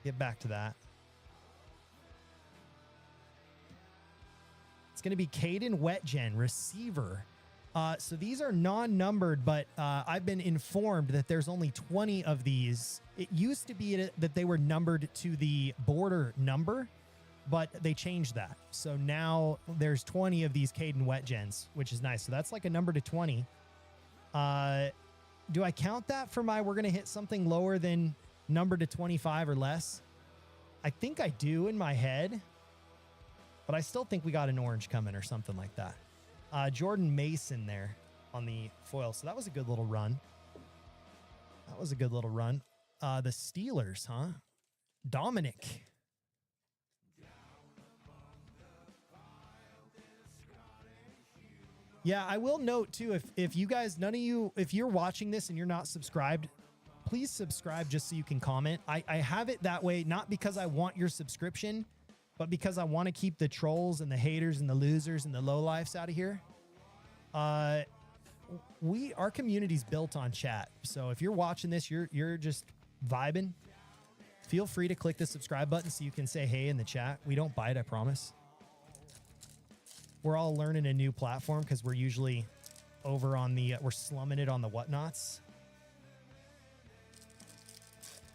Get back to that. It's going to be Caden Wetgen, receiver. So these are non-numbered, but I've been informed that there's only 20 of these. It used to be that they were numbered to the border number, but they changed that. So now there's 20 of these Caden Wetgens, which is nice. So that's like a number to 20. Do I count that for we're going to hit something lower than number to 25 or less? I think I do in my head, but I still think we got an orange coming or something like that. Jordan Mason there on the foil. So that was a good little run. The Steelers, huh? Dominic. Yeah, I will note too, if you guys, none of you, if you're watching this and you're not subscribed, please subscribe just so you can comment. I have it that way, not because I want your subscription, but because I want to keep the trolls and the haters and the losers and the lowlifes out of here. Our community's built on chat. So if you're watching this, you're just vibing. Feel free to click the subscribe button so you can say hey in the chat. We don't bite, I promise. We're all learning a new platform because we're usually over on we're slumming it on the whatnots.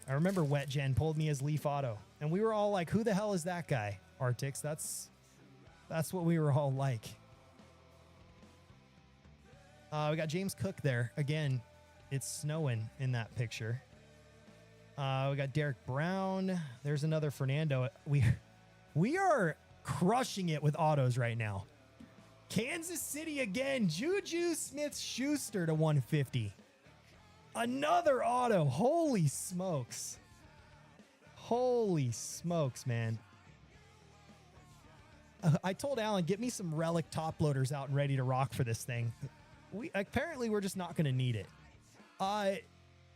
I remember Wetgen pulled me as Leaf Auto, and we were all like, who the hell is that guy, Artix? That's what we were all like. We got James Cook there. Again, it's snowing in that picture. We got Derek Brown. There's another Fernando. We are crushing it with autos right now. Kansas City again. Juju Smith-Schuster to 150. Another auto. Holy smokes. Holy smokes, man. I told Alan, get me some relic top loaders out and ready to rock for this thing. Apparently we're just not going to need it.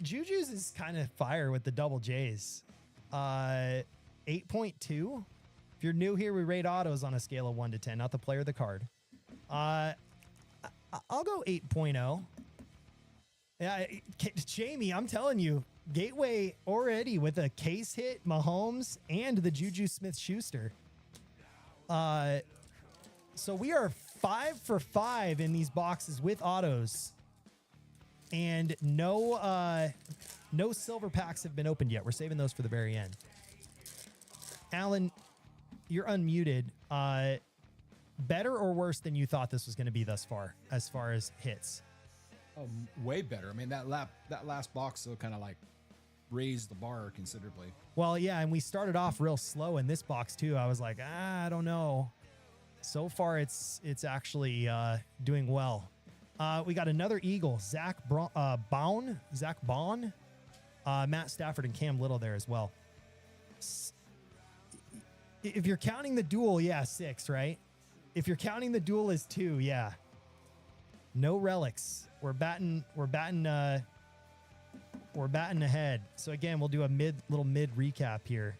Juju's is kind of fire with the double J's. 8.2. If you're new here, we rate autos on a scale of 1 to 10, not the player, the card. I'll go 8.0. Yeah, Jamie, I'm telling you, Gateway already with a case hit, Mahomes, and the Juju Smith-Schuster. So we are 5 for 5 in these boxes with autos, and no silver packs have been opened yet. We're saving those for the very end. Alan, you're unmuted. Better or worse than you thought this was going to be thus far, as far as hits?
Oh, way better. I mean, that last box so kind of like raised the bar considerably.
Well, yeah, and we started off real slow in this box too. I was like, I don't know. So far, it's actually doing well. We got another Eagle, Zach Baun, Matt Stafford, and Cam Little there as well. If you're counting the duel, yeah, 6, right? If you're counting the duel as 2, yeah. No relics. We're batting ahead. So again, we'll do a little mid recap here.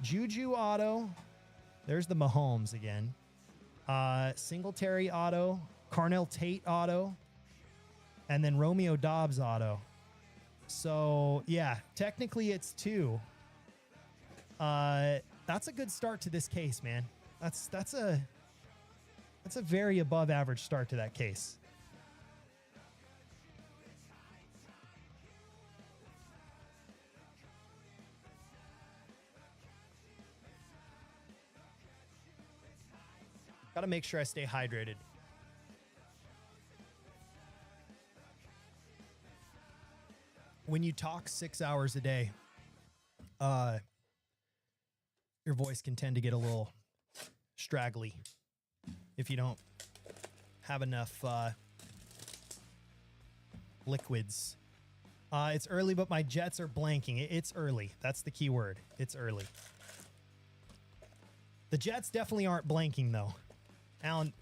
Juju auto. There's the Mahomes again. Singletary auto, Carnell Tate auto, and then Romeo Dobbs auto. So yeah, technically it's 2. That's a good start to this case, man. That's a very above average start to that case. Got to make sure I stay hydrated. When you talk 6 hours a day, your voice can tend to get a little straggly if you don't have enough liquids. It's early, but my jets are blanking. It's early. That's the key word. It's early. The jets definitely aren't blanking, though. Alan,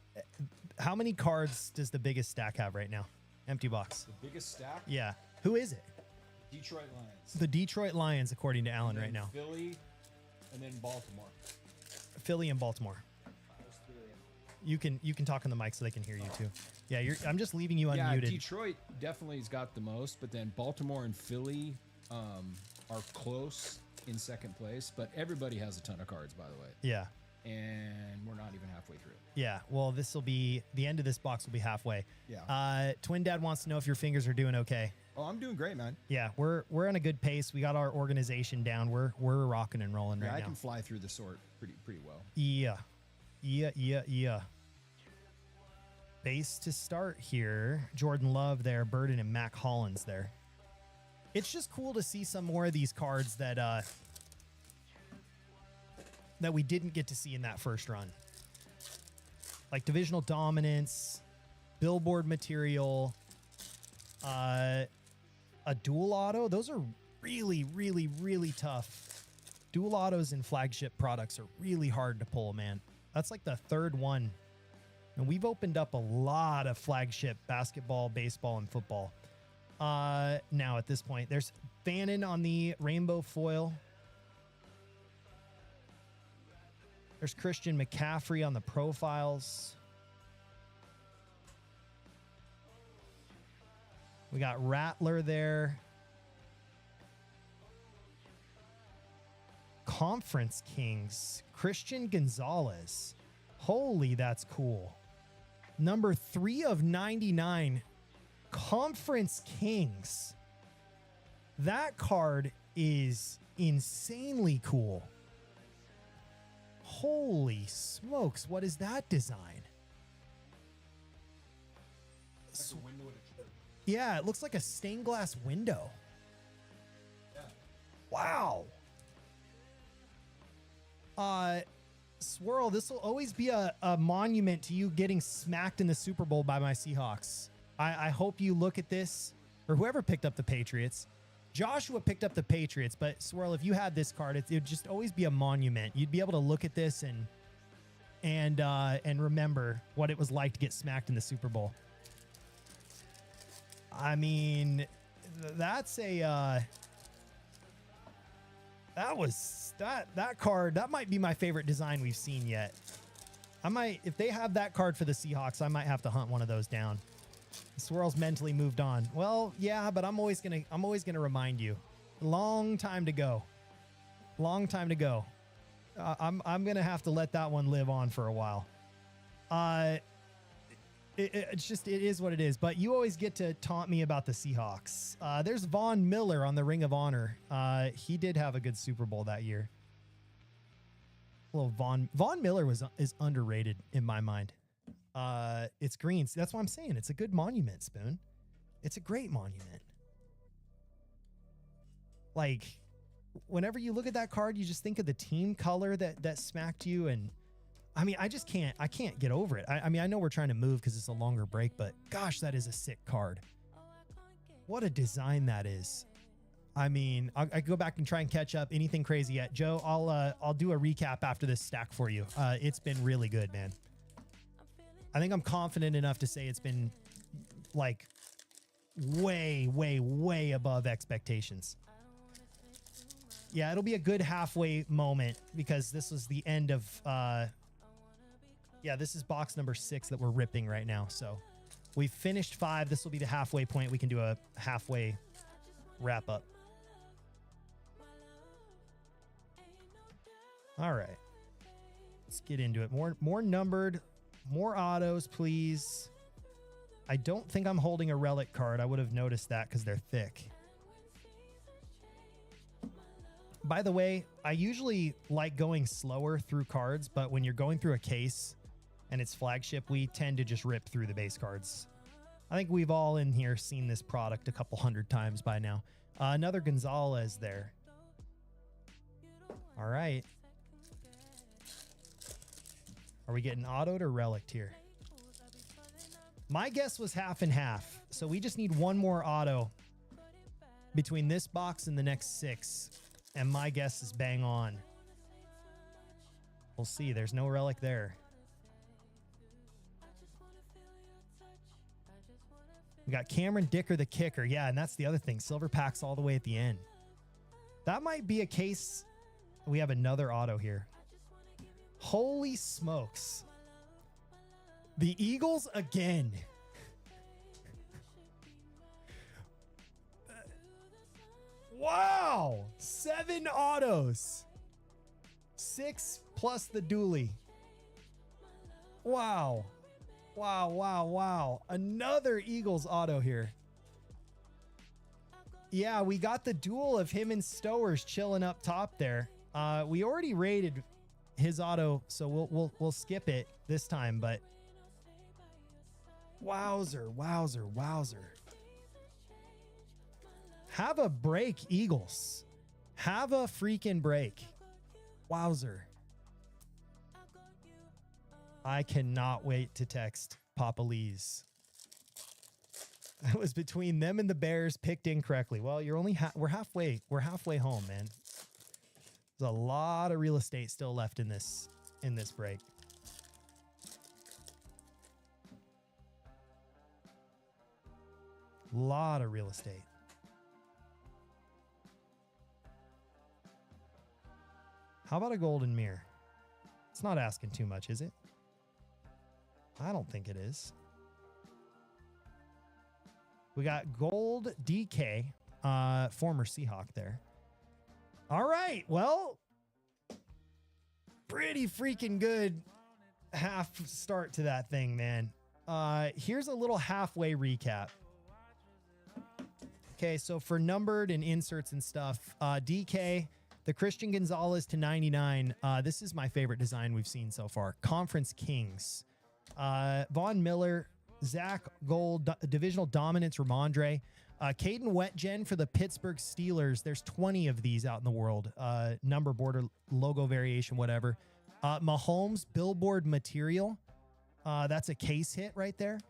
how many cards does the biggest stack have right now? Empty box.
The biggest stack?
Yeah. Who is it?
Detroit Lions.
The Detroit Lions, according to Alan right now.
Philly, and then Baltimore.
Philly and Baltimore. You can talk on the mic so they can hear you too. Yeah, I'm just leaving you unmuted.
Yeah, Detroit definitely has got the most, but then Baltimore and Philly are close in second place. But everybody has a ton of cards, by the way.
Yeah.
And we're not even halfway through.
Yeah, well, this will be the end of this box will be halfway.
Yeah.
Twin Dad wants to know if your fingers are doing okay.
Oh, I'm doing great, man.
Yeah, we're on a good pace. We got our organization down. We're rocking and rolling right now.
I can fly through the sort pretty well.
Yeah. Base to start here. Jordan Love there, Burden and Mac Hollins there. It's just cool to see some more of these cards that we didn't get to see in that first run. Like divisional dominance, billboard material, a dual auto. Those are really, really, really tough. Dual autos and flagship products are really hard to pull, man. That's like the third one. And we've opened up a lot of flagship basketball, baseball, and football. Now at this point, there's Bannon on the rainbow foil. There's Christian McCaffrey on the profiles. We got Rattler there. Conference Kings. Christian Gonzalez. Holy, that's cool. Number 3 of 99. Conference Kings. That card is insanely cool. Holy smokes, what is that design?
Like a window at a church.
Yeah, it looks like a stained glass window.
Yeah.
Wow. Swirl, this will always be a monument to you getting smacked in the Super Bowl by my Seahawks. I hope you look at this, or whoever picked up the Patriots. Joshua picked up the Patriots, but Swirl, if you had this card, it would just always be a monument. You'd be able to look at this and remember what it was like to get smacked in the Super Bowl. I mean, that's a that card, that might be my favorite design we've seen yet. If they have that card for the Seahawks, I might have to hunt one of those down. Swirl's mentally moved on. Well, yeah, but I'm always gonna remind you. Long time to go. Long time to go. I'm gonna have to let that one live on for a while. It is what it is. But you always get to taunt me about the Seahawks. There's Von Miller on the Ring of Honor. He did have a good Super Bowl that year. Well, Von Miller is underrated in my mind. It's green. So that's what I'm saying. It's a good monument, Spoon. It's a great monument. Like, whenever you look at that card, you just think of the team color that smacked you. And I mean, I can't get over it. I mean, I know we're trying to move because it's a longer break, but gosh, that is a sick card. What a design that is. I mean, I go back and try and catch up. Anything crazy yet, Joe? I'll do a recap after this stack for you. It's been really good, man. I think I'm confident enough to say it's been like way, way, way above expectations. Yeah, it'll be a good halfway moment because this was the end of, yeah, this is box number 6 that we're ripping right now. So we've finished 5. This will be the halfway point. We can do a halfway wrap up. All right, let's get into it. More numbered, more autos, please. I don't think I'm holding a relic card. I would have noticed that because they're thick. By the way, I usually like going slower through cards, but when you're going through a case and it's flagship, we tend to just rip through the base cards. I think we've all in here seen this product a couple hundred times by now. Another Gonzalez there. All right. Are we getting autoed or relicked here? My guess was half and half. So we just need one more auto between this box and the next 6. And my guess is bang on. We'll see. There's no relic there. We got Cameron Dicker, the kicker. Yeah, and that's the other thing. Silver packs all the way at the end. That might be a case. We have another auto here. Holy smokes. The Eagles again. Wow. 7 autos. 6 plus the dually. Wow. Wow, wow, wow. Another Eagles auto here. Yeah, we got the duel of him and Stowers chilling up top there. We already rated his auto, so we'll skip it this time, but wowzer, wowzer, wowzer. Have a break, Eagles. Have a freaking break. Wowzer. I cannot wait to text Papa Lee's. It was between them and the Bears picked incorrectly. Well, you're only we're halfway home, man. There's a lot of real estate still left in this break. Lot of real estate. How about a golden mirror? It's not asking too much, is it? I don't think it is. We got gold DK, former Seahawk there. All right, well, pretty freaking good half start to that thing, man. Here's a little halfway recap. Okay, so for numbered and inserts and stuff, DK, the Christian Gonzalez to 99. This is my favorite design we've seen so far. Conference Kings. Von Miller, Zach Gold, Divisional Dominance, Ramondre. Caden Wetgen for the Pittsburgh Steelers. There's 20 of these out in the world. Number border, logo variation, whatever. Mahomes, Billboard Material. That's a case hit right there.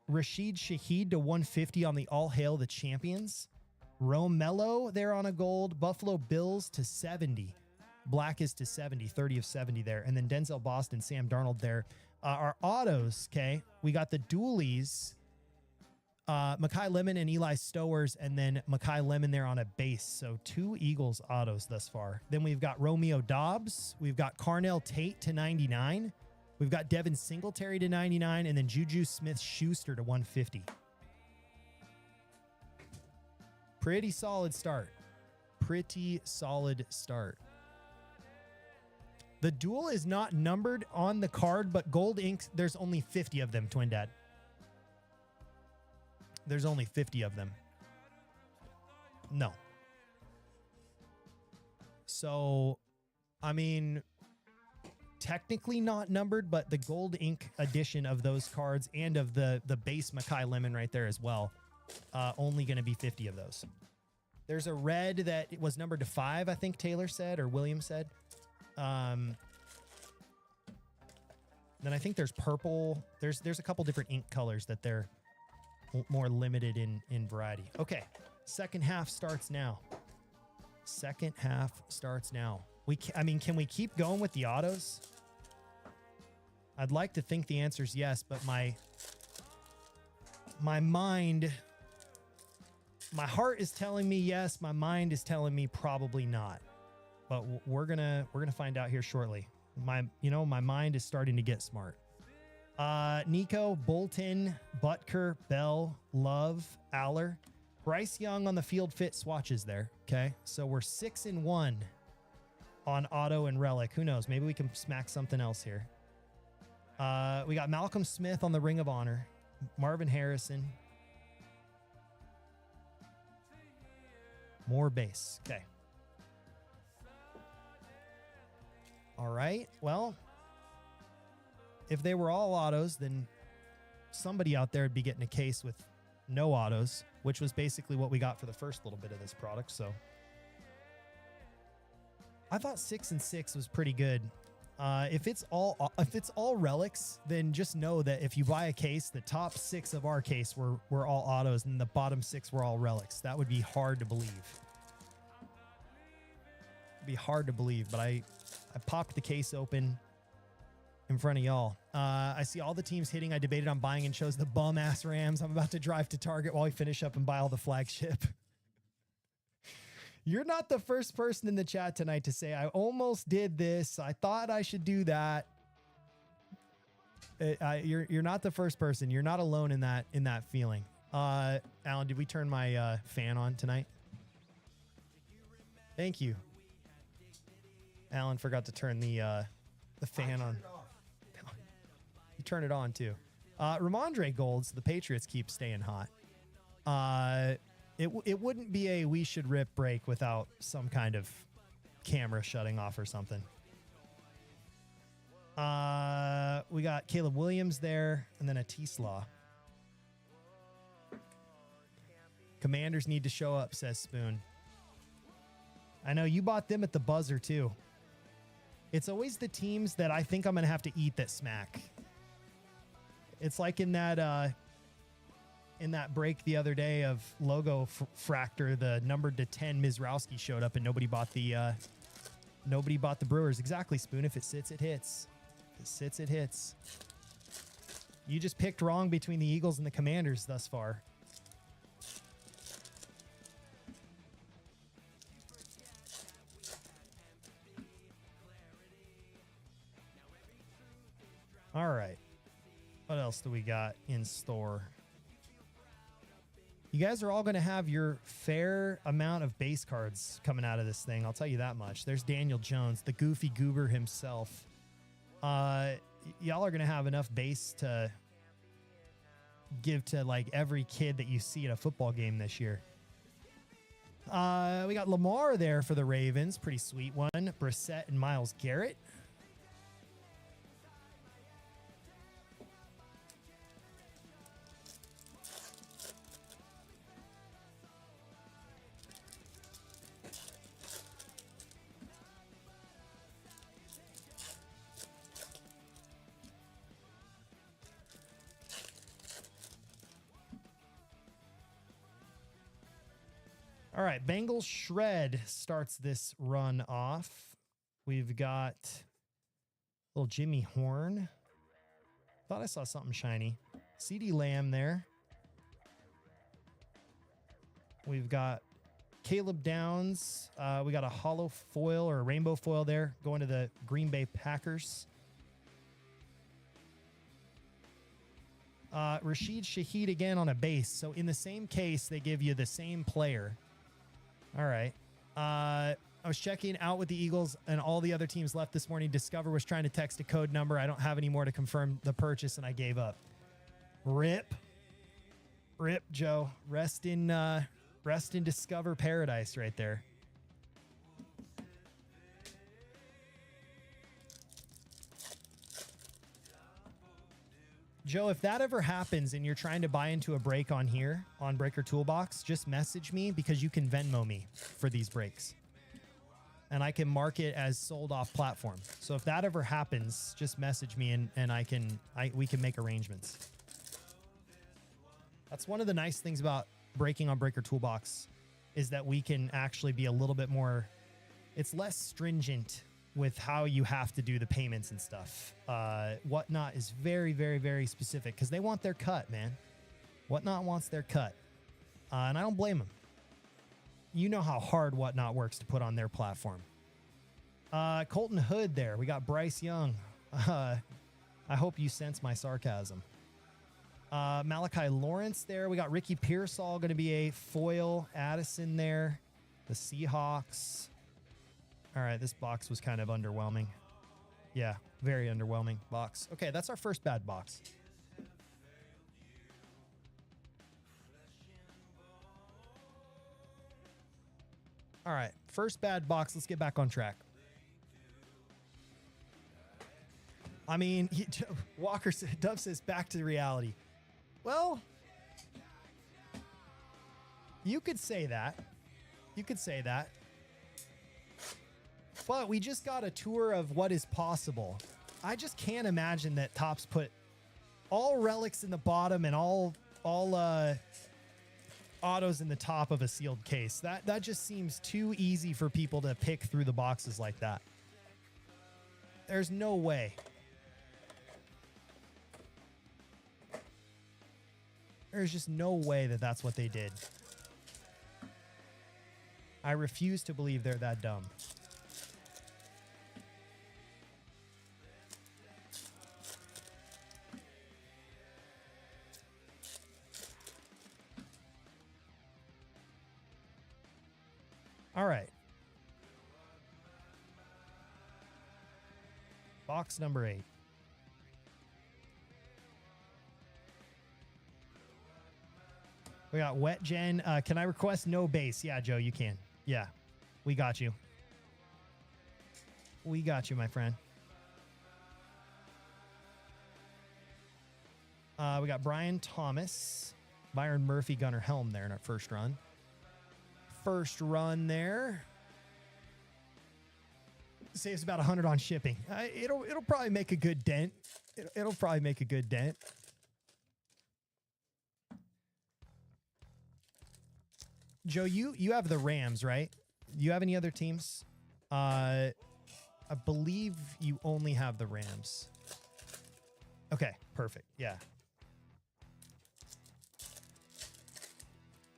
Rashid Shaheed to 150 on the All Hail the Champions. Romello there on a gold. Buffalo Bills to 70. Black is to 70, 30 of 70 there. And then Denzel Boston, Sam Darnold there. Our autos, okay, we got the dualies, Mekhi Lemon and Eli Stowers, and then Mekhi Lemon there on a base. So 2 Eagles autos thus far. Then we've got Romeo Dobbs. We've got Carnell Tate to 99. We've got Devin Singletary to 99, and then Juju Smith-Schuster to 150. Pretty solid start. Pretty solid start. The duel is not numbered on the card, but gold ink, there's only 50 of them, Twin Dad. There's only 50 of them. No. So, I mean, technically not numbered, but the gold ink edition of those cards and of the base Mekhi Lemon right there as well, only going to be 50 of those. There's a red that was numbered to 5, I think Taylor said, or William said. Then I think there's purple. There's a couple different ink colors that they're more limited in variety. Okay, second half starts now. Second half starts now. I mean, can we keep going with the autos? I'd like to think the answer is yes, but my mind, my heart is telling me yes. My mind is telling me probably not. But we're gonna find out here shortly. My mind is starting to get smart. Nico, Bolton, Butker, Bell, Love, Aller, Bryce Young on the field fit swatches there. Okay, so we're 6-1 on auto and relic. Who knows? Maybe we can smack something else here. We got Malcolm Smith on the Ring of Honor, Marvin Harrison, more base. Okay. All right. Well, if they were all autos, then somebody out there would be getting a case with no autos, which was basically what we got for the first little bit of this product. So I thought 6 and 6 was pretty good. If it's all relics, then just know that if you buy a case, the top 6 of our case were all autos and the bottom 6 were all relics. That would be hard to believe. It'd be hard to believe, but I popped the case open in front of y'all. I see all the teams hitting. I debated on buying and chose the bum ass Rams. I'm about to drive to Target while we finish up and buy all the flagship. You're not the first person in the chat tonight to say, I almost did this. I thought I should do that. You're not the first person. You're not alone in that feeling. Alan, did we turn my fan on tonight? Thank you. Alan forgot to turn the fan on. You turn it on too. Ramondre Golds, the Patriots keep staying hot. It wouldn't be a we should rip break without some kind of camera shutting off or something. We got Caleb Williams there and then a T-Slaw. Commanders need to show up, says Spoon. I know you bought them at the buzzer too. It's always the teams that I think I'm going to have to eat that smack. It's like in that break the other day of Logo Fractor, the numbered to 10 Mizrowski showed up and nobody bought the Brewers. Exactly, Spoon. If it sits, it hits. If it sits, it hits. You just picked wrong between the Eagles and the Commanders thus far. All right. What else do we got in store? You guys are all going to have your fair amount of base cards coming out of this thing. I'll tell you that much. There's Daniel Jones, the goofy goober himself. Y'all are going to have enough base to give to like every kid that you see at a football game this year. We got Lamar there for the Ravens. Pretty sweet one. Brissett and Myles Garrett. All right, Bengals Shred starts this run off. We've got little Jimmy Horn. Thought I saw something shiny. CeeDee Lamb there. We've got Caleb Downs. We got a hollow foil or a rainbow foil there going to the Green Bay Packers. Rashid Shaheed again on a base. So in the same case, they give you the same player. All right. I was checking out with the Eagles and all the other teams left this morning. Discover was trying to text a code number. I don't have any more to confirm the purchase, and I gave up. Rip, Joe. Rest in Discover Paradise right there. Joe, if that ever happens and you're trying to buy into a break on here on BreakerToolbox, just message me because you can Venmo me for these breaks. And I can mark it as sold off platform. So if that ever happens, just message me and we can make arrangements. That's one of the nice things about breaking on BreakerToolbox is that we can actually be a little bit more, it's less stringent with how you have to do the payments and stuff. Whatnot is very, very, very specific because they want their cut, man. Whatnot wants their cut. And I don't blame them. You know how hard Whatnot works to put on their platform. Colton Hood there. We got Bryce Young. I hope you sense my sarcasm. Malachi Lawrence there. We got Ricky Pearsall going to be a foil. Addison there. The Seahawks. All right, this box was kind of underwhelming. Yeah, very underwhelming box. Okay, that's our first bad box. All right, first bad box. Let's get back on track. I mean, Walker said, Dove says, back to reality. Well, you could say that. You could say that. But we just got a tour of what is possible. I just can't imagine that Topps put all relics in the bottom and all autos in the top of a sealed case. That just seems too easy for people to pick through the boxes like that. There's no way. There's just no way that that's what they did. I refuse to believe they're that dumb. All right. Box number 8. We got Wet Gen. Can I request no base? Yeah, Joe, you can. Yeah, we got you. We got you, my friend. We got Brian Thomas, Byron Murphy, Gunnar Helm there in our first run. First run there. Saves about 100 on shipping. It'll probably make a good dent. It'll probably make a good dent. Joe, you have the Rams, right? Do you have any other teams? I believe you only have the Rams. Okay, perfect. Yeah.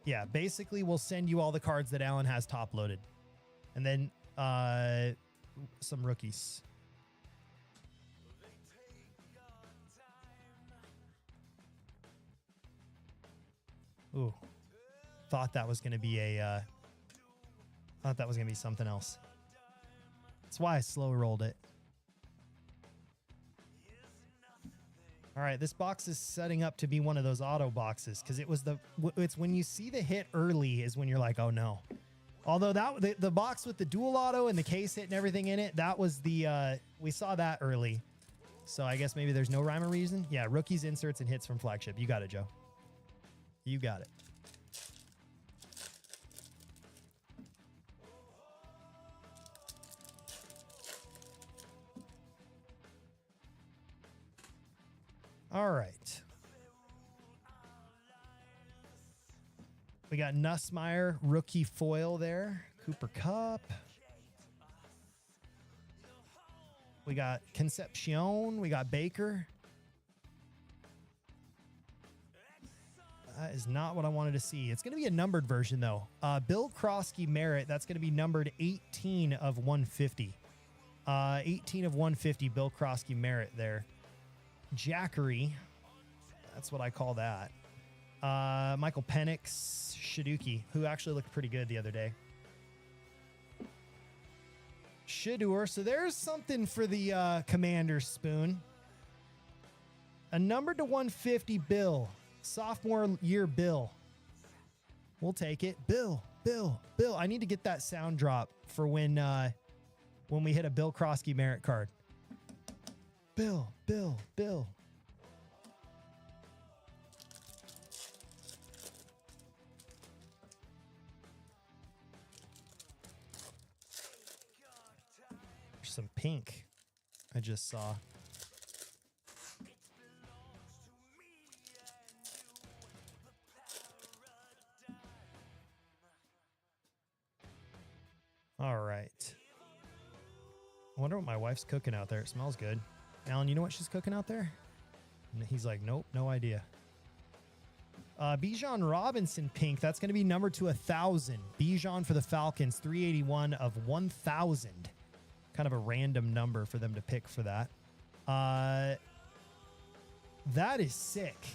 Yeah, basically we'll send you all the cards that Alan has top loaded. And then some rookies. Ooh. Thought that was going to be a thought that was going to be something else. That's why I slow rolled it. All right, this box is setting up to be one of those auto boxes because it's when you see the hit early is when you're like, oh no. Although the box with the dual auto and the case hit and everything in it, that was we saw that early. So I guess maybe there's no rhyme or reason. Yeah, rookies, inserts, and hits from Flagship. You got it, Joe. You got it. All right. We got Nussmeier, rookie foil there. Cooper Kupp. We got Concepcion. We got Baker. That is not what I wanted to see. It's going to be a numbered version, though. Bill Krosky Merritt. That's going to be numbered 18 of 150. 18 of 150, Bill Krosky Merritt there. Jackery. That's what I call that. Michael Penix Shiduki, who actually looked pretty good the other day. Shador. So there's something for the Commander's spoon. A numbered to 150 Bill. Sophomore year Bill. We'll take it. Bill. I need to get that sound drop for when we hit a Bill Krosky Merritt card. Bill. There's some pink I just saw. wonder what my wife's cooking out there. It smells good. Alan, you know what she's cooking out there? And he's like, nope, no idea. Bijan Robinson pink. That's going to be number to 1,000. Bijan for the Falcons, 381 of 1,000. Kind of a random number for them to pick for that. That is sick.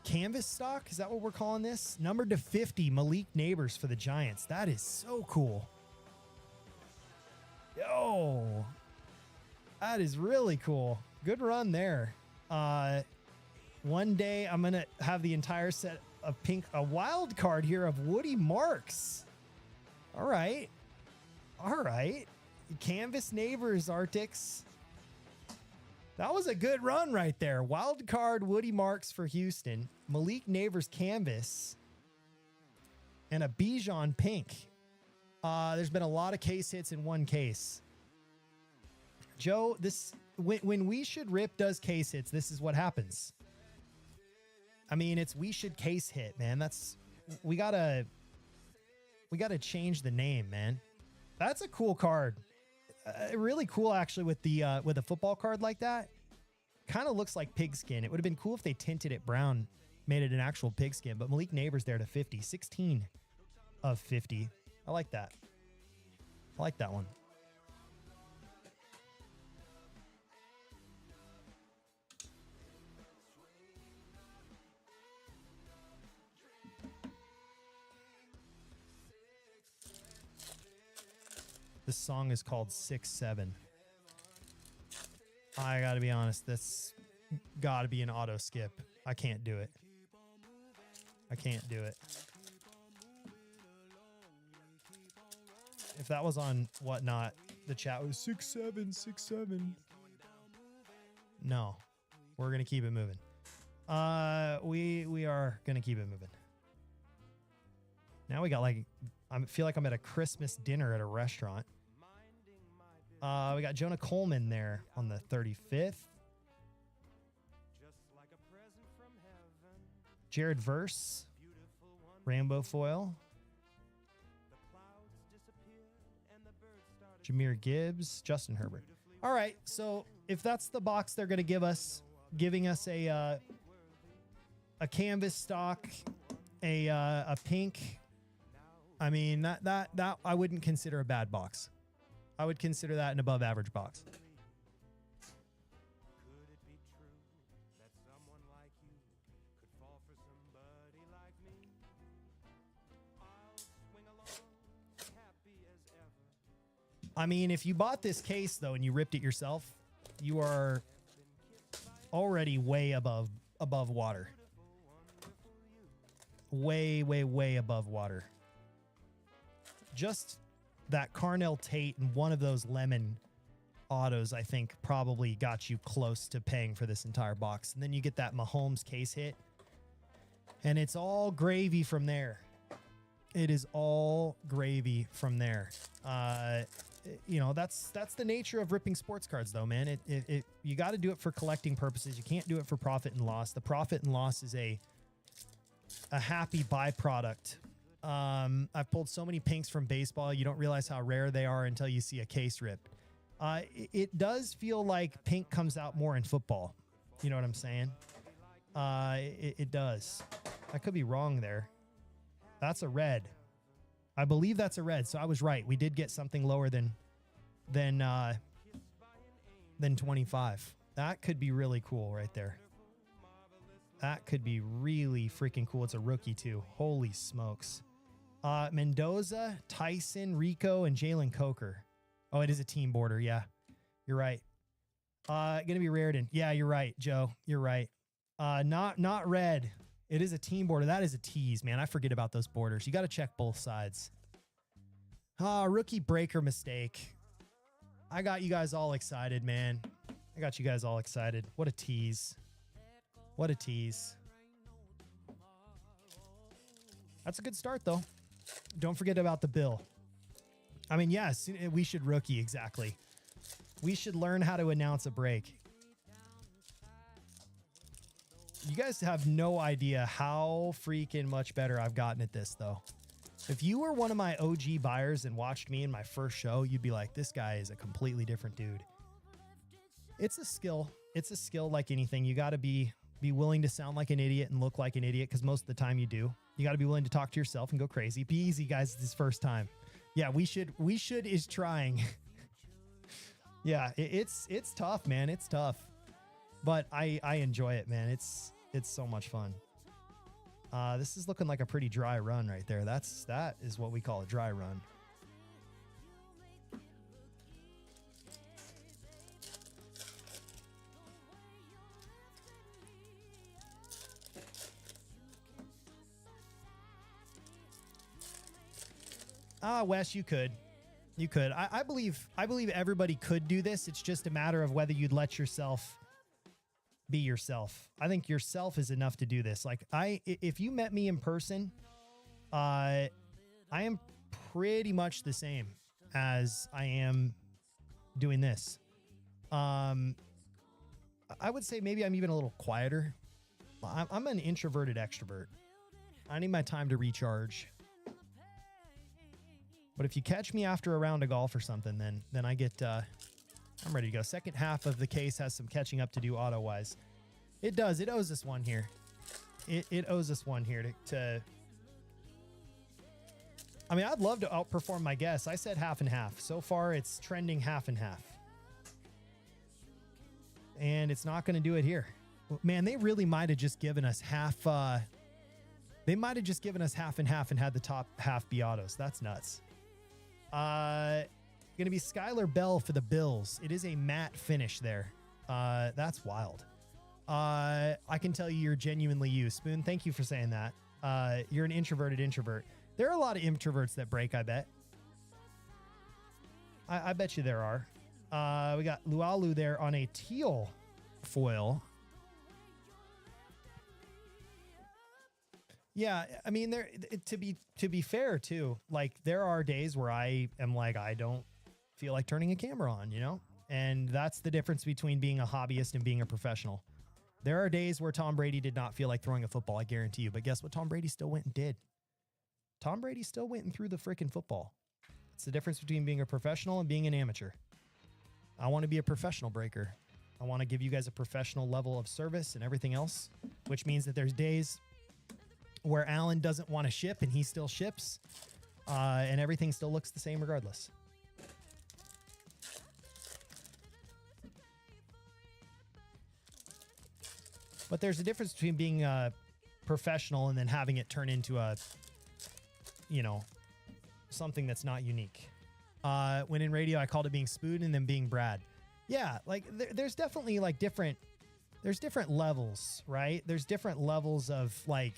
Canvas stock? Is that what we're calling this? Numbered to 50, Malik Neighbors for the Giants. That is so cool. Yo. That is really cool. Good run there. One day I'm going to have the entire set of pink, a wild card here of Woody Marks. All right. All right. Canvas Neighbors, Arctics. That was a good run right there. Wild card Woody Marks for Houston. Malik Neighbors canvas. And a Bijan pink. There's been a lot of case hits in one case. Joe, this when We Should Rip does case hits, this is what happens. I mean, it's We Should Case Hit, man. That's we gotta change the name, man. That's a cool card. Really cool, actually, with a football card like that. Kind of looks like pigskin. It would have been cool if they tinted it brown, made it an actual pigskin. But Malik Neighbors there to 50, 16 of 50. I like that. I like that one. This song is called 6-7. I gotta be honest, that's gotta be an auto skip. I can't do it. I can't do it. If that was on Whatnot, the chat was 6-7, 6-7. No, we're gonna keep it moving. We are gonna keep it moving. Now we got like, I feel like I'm at a Christmas dinner at a restaurant. We got Jonah Coleman there on the 35th. Jared Verse. Rambo foil. Jahmyr Gibbs. Justin Herbert. All right, so if that's the box they're going to give us, giving us a canvas stock, a pink. I mean, that I wouldn't consider a bad box. I would consider that an above average box. I mean, if you bought this case though and you ripped it yourself, you are already way above water. Way, way, way above water. Just that Carnell Tate and one of those lemon autos, I think, probably got you close to paying for this entire box. And then you get that Mahomes case hit, and it's all gravy from there. It is all gravy from there. You know, that's the nature of ripping sports cards, though, man. You got to do it for collecting purposes. You can't do it for profit and loss. The profit and loss is a happy byproduct. I've pulled so many pinks from baseball. You don't realize how rare they are until you see a case ripped. It does feel like pink comes out more in football. You know what I'm saying? It does. I could be wrong there. That's a red. I believe that's a red. So I was right. We did get something lower than 25. That could be really cool right there. That could be really freaking cool. It's a rookie too. Holy smokes. Mendoza, Tyson, Rico, and Jalen Coker. Oh, it is a team border. Yeah, you're right. Gonna be Raritan. Yeah, you're right, Joe. You're right. Not red. It is a team border. That is a tease, man. I forget about those borders. You got to check both sides. Rookie breaker mistake. I got you guys all excited, man. I got you guys all excited. What a tease. What a tease. That's a good start, though. Don't forget about the bill. I mean, yes, we should rookie, exactly. We should learn how to announce a break. You guys have no idea how freaking much better I've gotten at this, though. If you were one of my OG buyers and watched me in my first show, you'd be like, this guy is a completely different dude. It's a skill. It's a skill like anything. You got to be willing to sound like an idiot and look like an idiot, because most of the time you do. You got to be willing to talk to yourself and go crazy. Be easy, guys, this first time. Yeah, we should is trying. Yeah, it's tough, man. It's tough. But I enjoy it, man. It's so much fun. This is looking like a pretty dry run right there. That is what we call a dry run. Wes, you could. You could. I believe everybody could do this. It's just a matter of whether you'd let yourself be yourself. I think yourself is enough to do this. Like if you met me in person, I am pretty much the same as I am doing this. I would say maybe I'm even a little quieter. I'm an introverted extrovert. I need my time to recharge. But if you catch me after a round of golf or something, then I get, I'm ready to go. Second half of the case has some catching up to do auto-wise. It does. It owes us one here. It owes us one here to I mean, I'd love to outperform my guess. I said half and half. So far, it's trending half and half. And it's not going to do it here. Man, they really might have just given us half. They might have just given us half and half and had the top half be autos. That's nuts. Going to be Skylar Bell for the Bills. It is a matte finish there. That's wild. I can tell you're genuinely you. Spoon, thank you for saying that. You're an introverted introvert. There are a lot of introverts that break, I bet. I bet you there are. We got Lualu there on a teal foil. Yeah, I mean, there to be fair too, like there are days where I am like, I don't feel like turning a camera on, you know? And that's the difference between being a hobbyist and being a professional. There are days where Tom Brady did not feel like throwing a football, I guarantee you. But guess what? Tom Brady still went and did. Tom Brady still went and threw the freaking football. It's the difference between being a professional and being an amateur. I want to be a professional breaker. I want to give you guys a professional level of service and everything else, which means that there's days where Alan doesn't want to ship and he still ships, and everything still looks the same regardless. But there's a difference between being a professional and then having it turn into a, you know, something that's not unique. When in radio, I called it being Spoon and then being Brad. Yeah, like there's definitely like there's different levels, right? There's different levels of like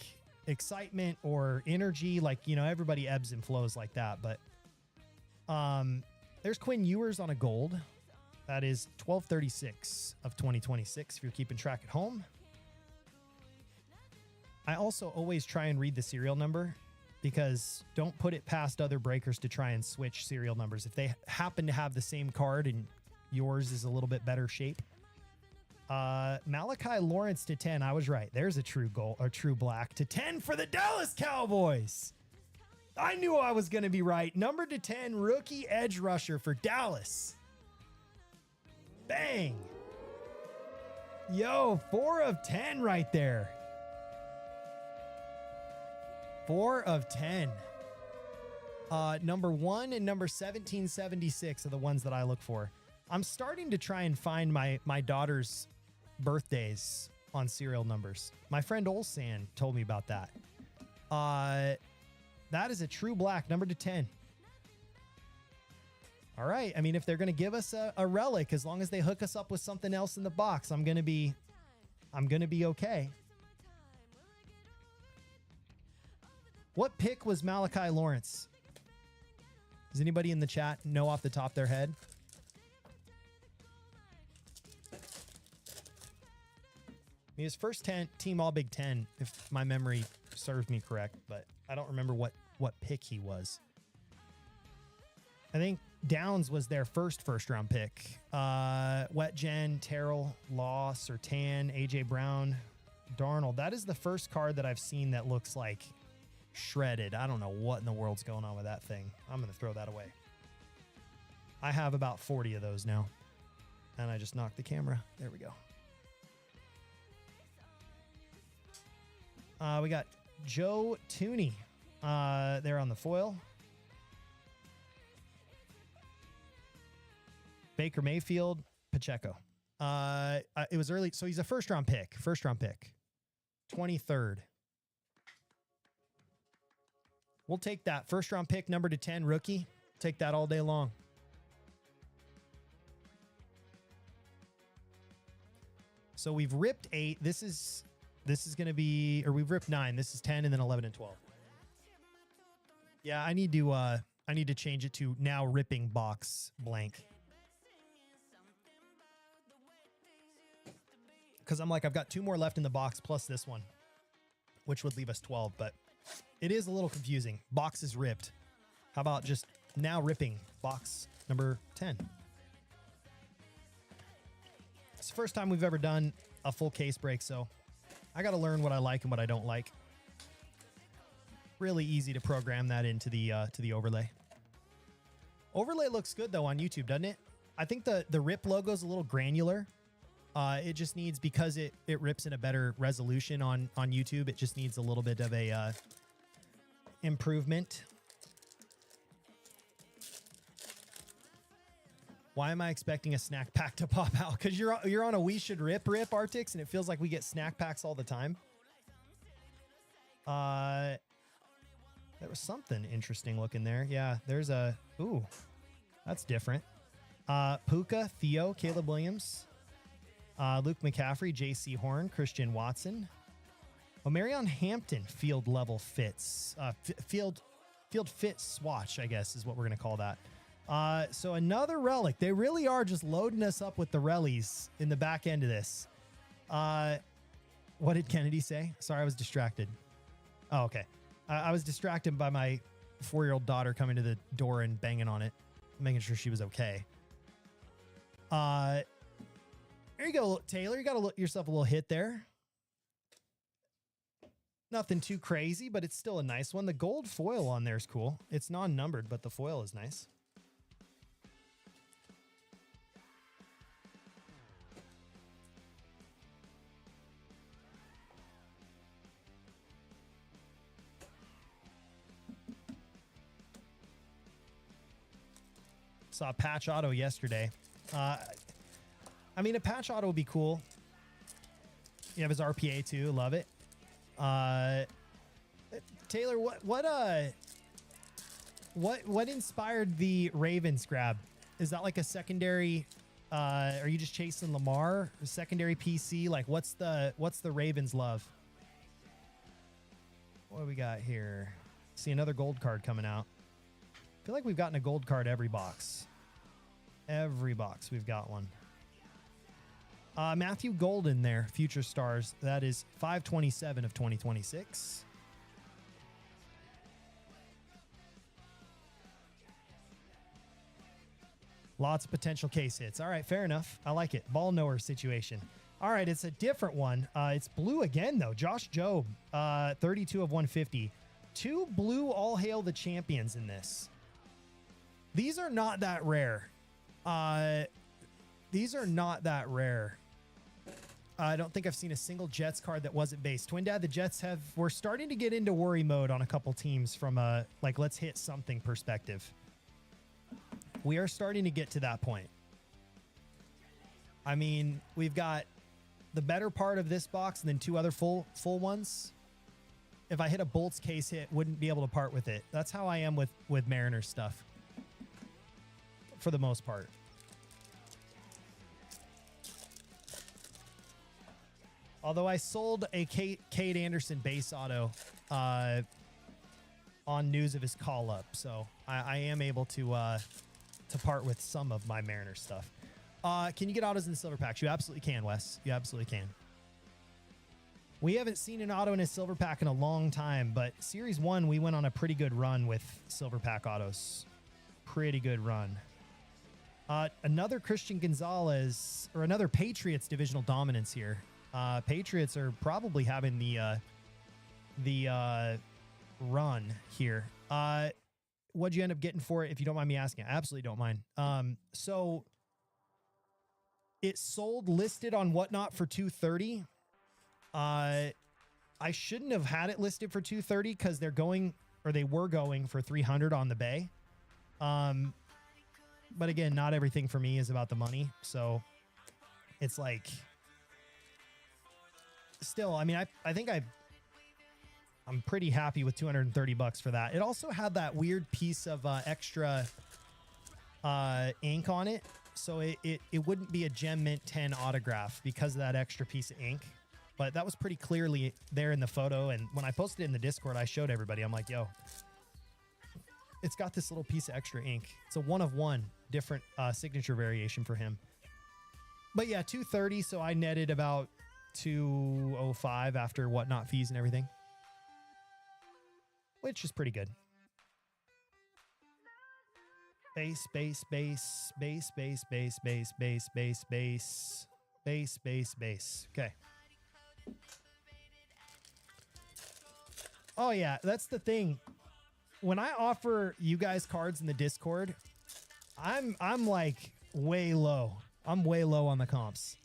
excitement or energy. Like, you know, everybody ebbs and flows like that. But there's Quinn Ewers on a gold. That is 1236 of 2026 if you're keeping track at home. I also always try and read the serial number, because don't put it past other breakers to try and switch serial numbers. If they happen to have the same card and yours is a little bit better shape. Malachi Lawrence to 10. I was right. There's a true goal, or true black to 10 for the Dallas Cowboys. I knew I was going to be right. Number to 10, rookie edge rusher for Dallas. Bang. Yo, 4 of 10 right there. 4 of 10. Number 1 and number 1776 are the ones that I look for. I'm starting to try and find my daughter's birthdays on serial numbers. My friend Olsan told me about that. That is a true black, number to 10. All right. I mean, if they're going to give us a relic, as long as they hook us up with something else in the box, I'm going to be okay. What pick was Malachi Lawrence? Does anybody in the chat know off the top of their head? He was first team All Big Ten, if my memory serves me correct, but I don't remember what pick he was. I think Downs was their first round pick. Wetjen, Terrell, Law, Sertan, AJ Brown, Darnold. That is the first card that I've seen that looks like shredded. I don't know what in the world's going on with that thing. I'm going to throw that away. I have about 40 of those now. And I just knocked the camera. There we go. We got Joe Tooney there on the foil. Baker Mayfield, Pacheco. It was early, so he's a first round pick. 23rd. We'll take that. First round pick, number to 10, rookie. Take that all day long. So we've ripped 8. This is going to be, or we've ripped 9. This is 10 and then 11 and 12. Yeah, I need to change it to now ripping box blank. Because I'm like, I've got 2 more left in the box plus this one, which would leave us 12, but it is a little confusing. Box is ripped. How about just now ripping box number 10? It's the first time we've ever done a full case break, so I got to learn what I like and what I don't like. Really easy to program that into the overlay. Overlay looks good though on YouTube, doesn't it? I think the rip logo is a little granular. It just needs, because it rips in a better resolution on YouTube, it just needs a little bit of a improvement. Why am I expecting a snack pack to pop out? Because you're on a We Should Rip Arctics, and it feels like we get snack packs all the time. There was something interesting looking there. Yeah, there's a... Ooh, that's different. Puka, Theo, Caleb Williams, Luke McCaffrey, J.C. Horn, Christian Watson. Omarion Hampton, field level fits. Field fit swatch, I guess, is what we're going to call that. So another relic. They really are just loading us up with the relies in the back end of this. What did Kennedy say? Sorry, I was distracted. Oh, okay. I was distracted by my 4-year-old daughter coming to the door and banging on it, making sure she was okay. There you go, Taylor. You got yourself a little hit there. Nothing too crazy, but it's still a nice one. The gold foil on there is cool. It's non-numbered, but the foil is nice. Saw a patch auto yesterday. I mean, a patch auto would be cool. You have his RPA too. Love it. Taylor, what inspired the Ravens grab? Is that like a secondary? Are you just chasing Lamar? A secondary PC? Like, what's the Ravens love? What do we got here? See another gold card coming out. I feel like we've gotten a gold card every box. Every box we've got one. Matthew Golden there, Future Stars. That is 5/27 of 2026. Lots of potential case hits. All right, fair enough. I like it. Ball knower situation. All right, it's a different one. It's blue again, though. Josh Jobe, 32 of 150. 2 blue All Hail the Champions in this. These are not that rare. These are not that rare. I don't think I've seen a single Jets card that wasn't base. Twin Dad, the Jets we're starting to get into worry mode on a couple teams from a, like, let's hit something perspective. We are starting to get to that point. I mean, we've got the better part of this box and then 2 other full ones. If I hit a Bolts case hit, wouldn't be able to part with it. That's how I am with Mariners stuff. For the most part. Although I sold a Cade Anderson base auto on news of his call up, so I am able to part with some of my Mariners stuff. Can you get autos in the silver packs? You absolutely can, Wes. You absolutely can. We haven't seen an auto in a silver pack in a long time, but Series 1, we went on a pretty good run with silver pack autos. Pretty good run. Another Christian Gonzalez, or another Patriots divisional dominance here. Patriots are probably having the run here. What'd you end up getting for it, if you don't mind me asking? I absolutely don't mind. So it sold listed on Whatnot for $230. I shouldn't have had it listed for $230 because they were going for $300 on the bay. But again, not everything for me is about the money. So it's like, still, I mean, I think I'm pretty happy with $230 for that. It also had that weird piece of extra ink on it. So it wouldn't be a Gem Mint 10 autograph because of that extra piece of ink. But that was pretty clearly there in the photo. And when I posted it in the Discord, I showed everybody. I'm like, yo, it's got this little piece of extra ink. It's a one-of-one different signature variation for him. But yeah, $230. So I netted about $205 after Whatnot fees and everything, which is pretty good. Base. Okay. Oh yeah, that's the thing. When I offer you guys cards in the Discord, I'm like way low. I'm way low on the comps.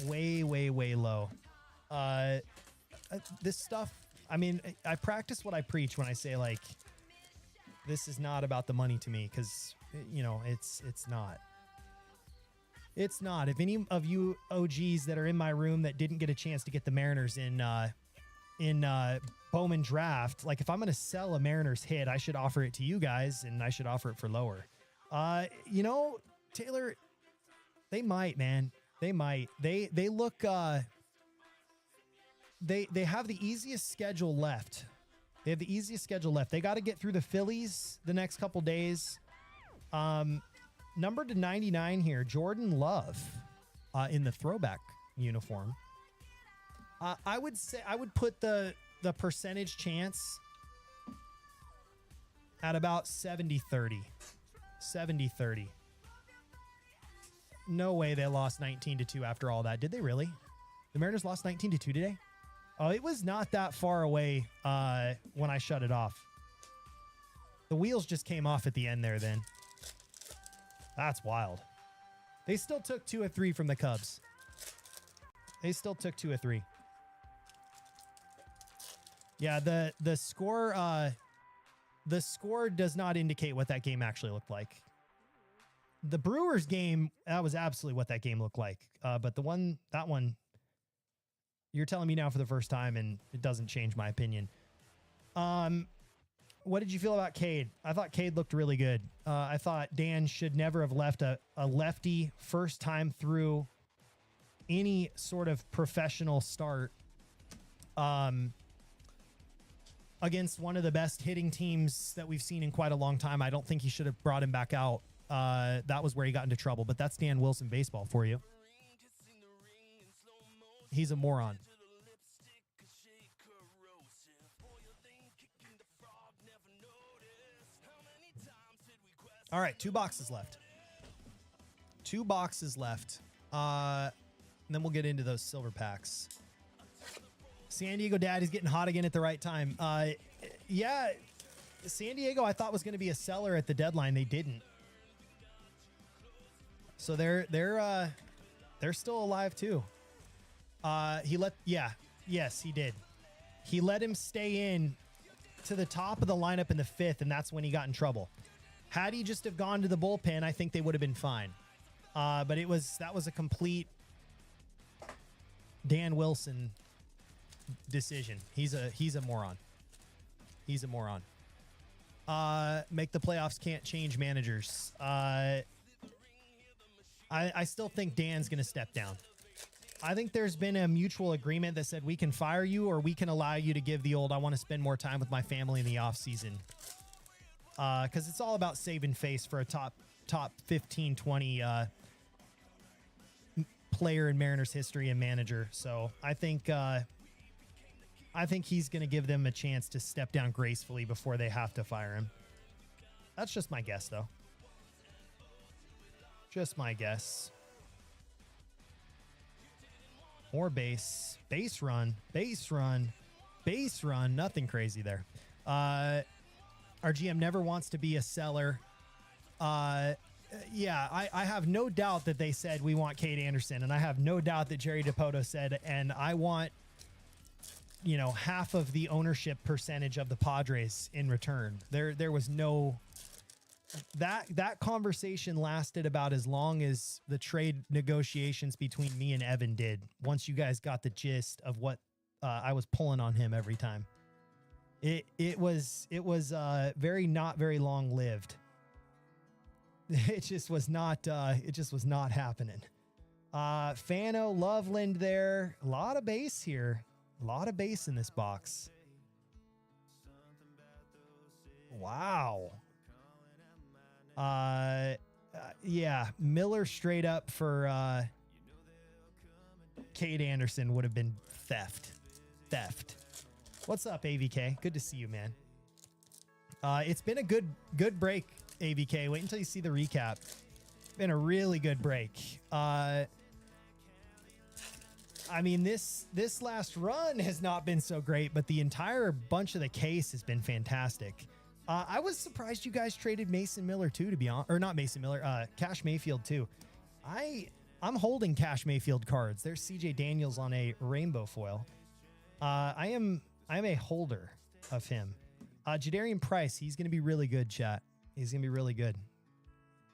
Way low. This stuff, I mean, I practice what I preach when I say, like, this is not about the money to me, because, you know, it's not. It's not. If any of you OGs that are in my room that didn't get a chance to get the Mariners in Bowman draft, like, if I'm going to sell a Mariners hit, I should offer it to you guys, and I should offer it for lower. You know, Taylor, they might, man. They might. They look, they have the easiest schedule left. They have the easiest schedule left. They got to get through the Phillies the next couple days. Number to 99 here, Jordan Love, in the throwback uniform. I would say I would put the percentage chance at about 70-30. 70-30. No way they lost 19-2 after all that. Did they really? The Mariners lost 19-2 today? Oh, it was not that far away when I shut it off. The wheels just came off at the end there then. That's wild. They still took 2 of 3 from the Cubs. They still took 2 of 3. Yeah, the score does not indicate what that game actually looked like. The Brewers game, that was absolutely what that game looked like. But that one, you're telling me now for the first time, and it doesn't change my opinion. What did you feel about Cade? I thought Cade looked really good. I thought Dan should never have left a lefty first time through any sort of professional start against one of the best hitting teams that we've seen in quite a long time. I don't think he should have brought him back out. That was where he got into trouble, but that's Dan Wilson baseball for you. He's a moron. All right, 2 boxes left. 2 boxes left. And then we'll get into those silver packs. San Diego Daddy's getting hot again at the right time. Yeah, San Diego I thought was going to be a seller at the deadline. They didn't. So they're still alive too. Yes, he did. He let him stay in to the top of the lineup in the 5th, and that's when he got in trouble. Had he just have gone to the bullpen, I think they would have been fine. But that was a complete Dan Wilson decision. He's a moron. He's a moron. Make the playoffs, can't change managers. I still think Dan's going to step down. I think there's been a mutual agreement that said we can fire you or we can allow you to give the old, I want to spend more time with my family in the off season. Because it's all about saving face for a top 15, 20 player in Mariners history and manager. So I think he's going to give them a chance to step down gracefully before they have to fire him. That's just my guess, though. Just my guess. More base run. Base run, nothing crazy there. Our GM never wants to be a seller. Yeah, I have no doubt that they said we want Cade Anderson, and I have no doubt that Jerry Dipoto said, and I want, you know, half of the ownership percentage of the Padres in return. There was no that conversation lasted about as long as the trade negotiations between me and Evan did. Once you guys got the gist of what I was pulling on him every time, it was very not very long lived. It just was not happening. Fano, Loveland there. A lot of base here. A lot of base in this box. Wow. Yeah, Miller straight up for Cade Anderson would have been theft. What's up, AVK? Good to see you, man. It's been a good break, AVK. Wait until you see the recap. Been a really good break. I mean, this last run has not been so great, but the entire bunch of the case has been fantastic. I was surprised you guys traded Mason Miller too, to be honest, or not Mason Miller, Cash Mayfield too. I'm holding Cash Mayfield cards. There's CJ Daniels on a rainbow foil. I'm a holder of him. Jadarian Price, he's going to be really good, chat. He's going to be really good.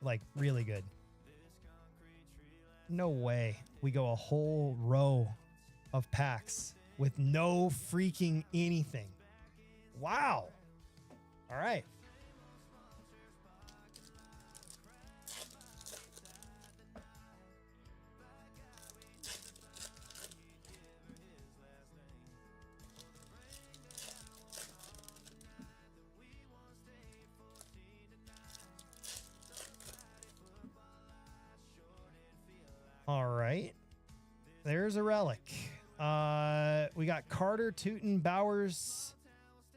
Like, really good. No way we go a whole row of packs with no freaking anything. Wow. All right. All right. There's a relic. We got Carter, Tootin, Bowers,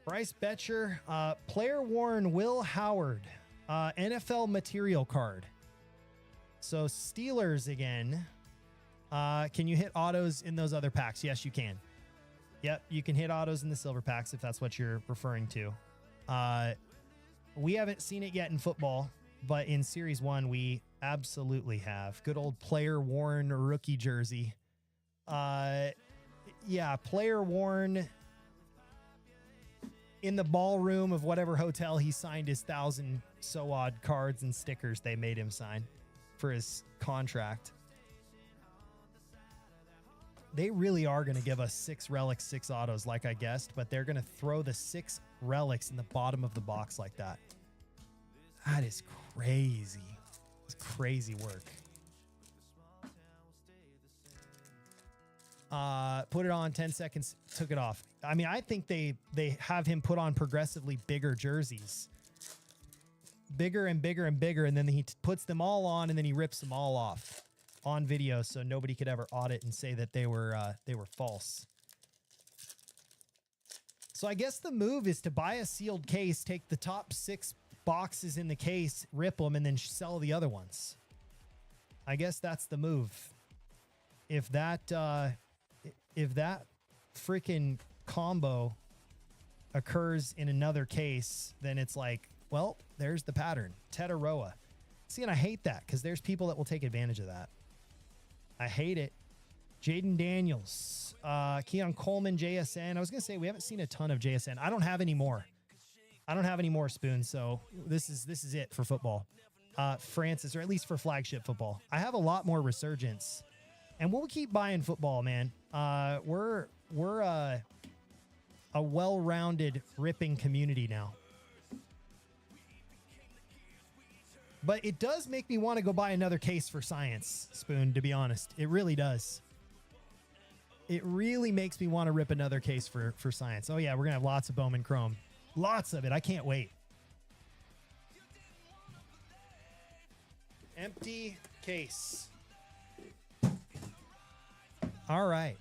Bryce Betcher, player worn Will Howard, NFL material card. So Steelers again. Can you hit autos in those other packs? Yes, you can. Yep, you can hit autos in the silver packs if that's what you're referring to. We haven't seen it yet in football, but in Series 1, we absolutely have. Good old player worn rookie jersey. Yeah, player worn in the ballroom of whatever hotel he signed his 1,000 so odd cards and stickers they made him sign for his contract. They really are going to give us 6 relics, 6 autos like I guessed, but they're going to throw the 6 relics in the bottom of the box like that. That is crazy. It's crazy work. Put it on 10 seconds, took it off. I mean, I think they have him put on progressively bigger jerseys. Bigger and bigger and bigger, and then he puts them all on, and then he rips them all off on video so nobody could ever audit and say that they were false. So I guess the move is to buy a sealed case, take the top 6 boxes in the case, rip them, and then sell the other ones. I guess that's the move. If that freaking combo occurs in another case, then it's like, well, there's the pattern. Tetaroa. See, and I hate that because there's people that will take advantage of that. I hate it. Jaden Daniels, Keon Coleman, JSN. I was going to say, we haven't seen a ton of JSN. I don't have any more. Spoon. So this is it for football. Francis, or at least for flagship football. I have a lot more resurgence, and we'll keep buying football, man. We're a well-rounded ripping community now. But it does make me want to go buy another case for science, Spoon, to be honest. It really does. It really makes me want to rip another case for science. Oh, yeah, we're going to have lots of Bowman Chrome. Lots of it. I can't wait. Empty case. All right.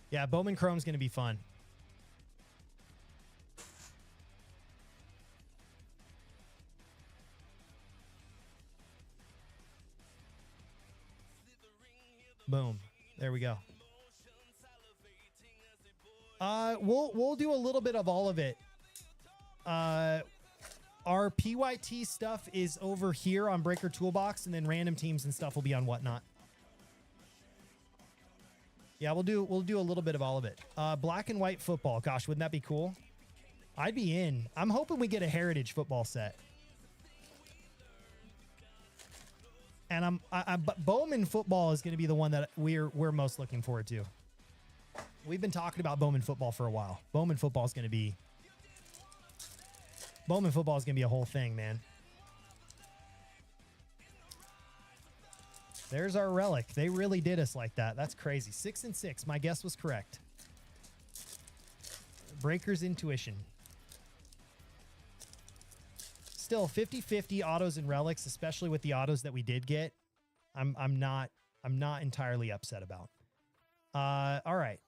Yeah, Bowman Chrome's going to be fun. Boom. There we go. We'll do a little bit of all of it. Our PYT stuff is over here on Breaker Toolbox, and then random teams and stuff will be on Whatnot. Yeah, we'll do a little bit of all of it. Black and white football. Gosh, wouldn't that be cool? I'd be in. I'm hoping we get a heritage football set. And but Bowman football is going to be the one that we're most looking forward to. We've been talking about Bowman football for a while. Bowman football is going to be a whole thing, man. There's our relic. They really did us like that. That's crazy. 6 and 6. My guess was correct. Breaker's intuition. Still 50-50 autos and relics, especially with the autos that we did get. I'm not entirely upset about. All right.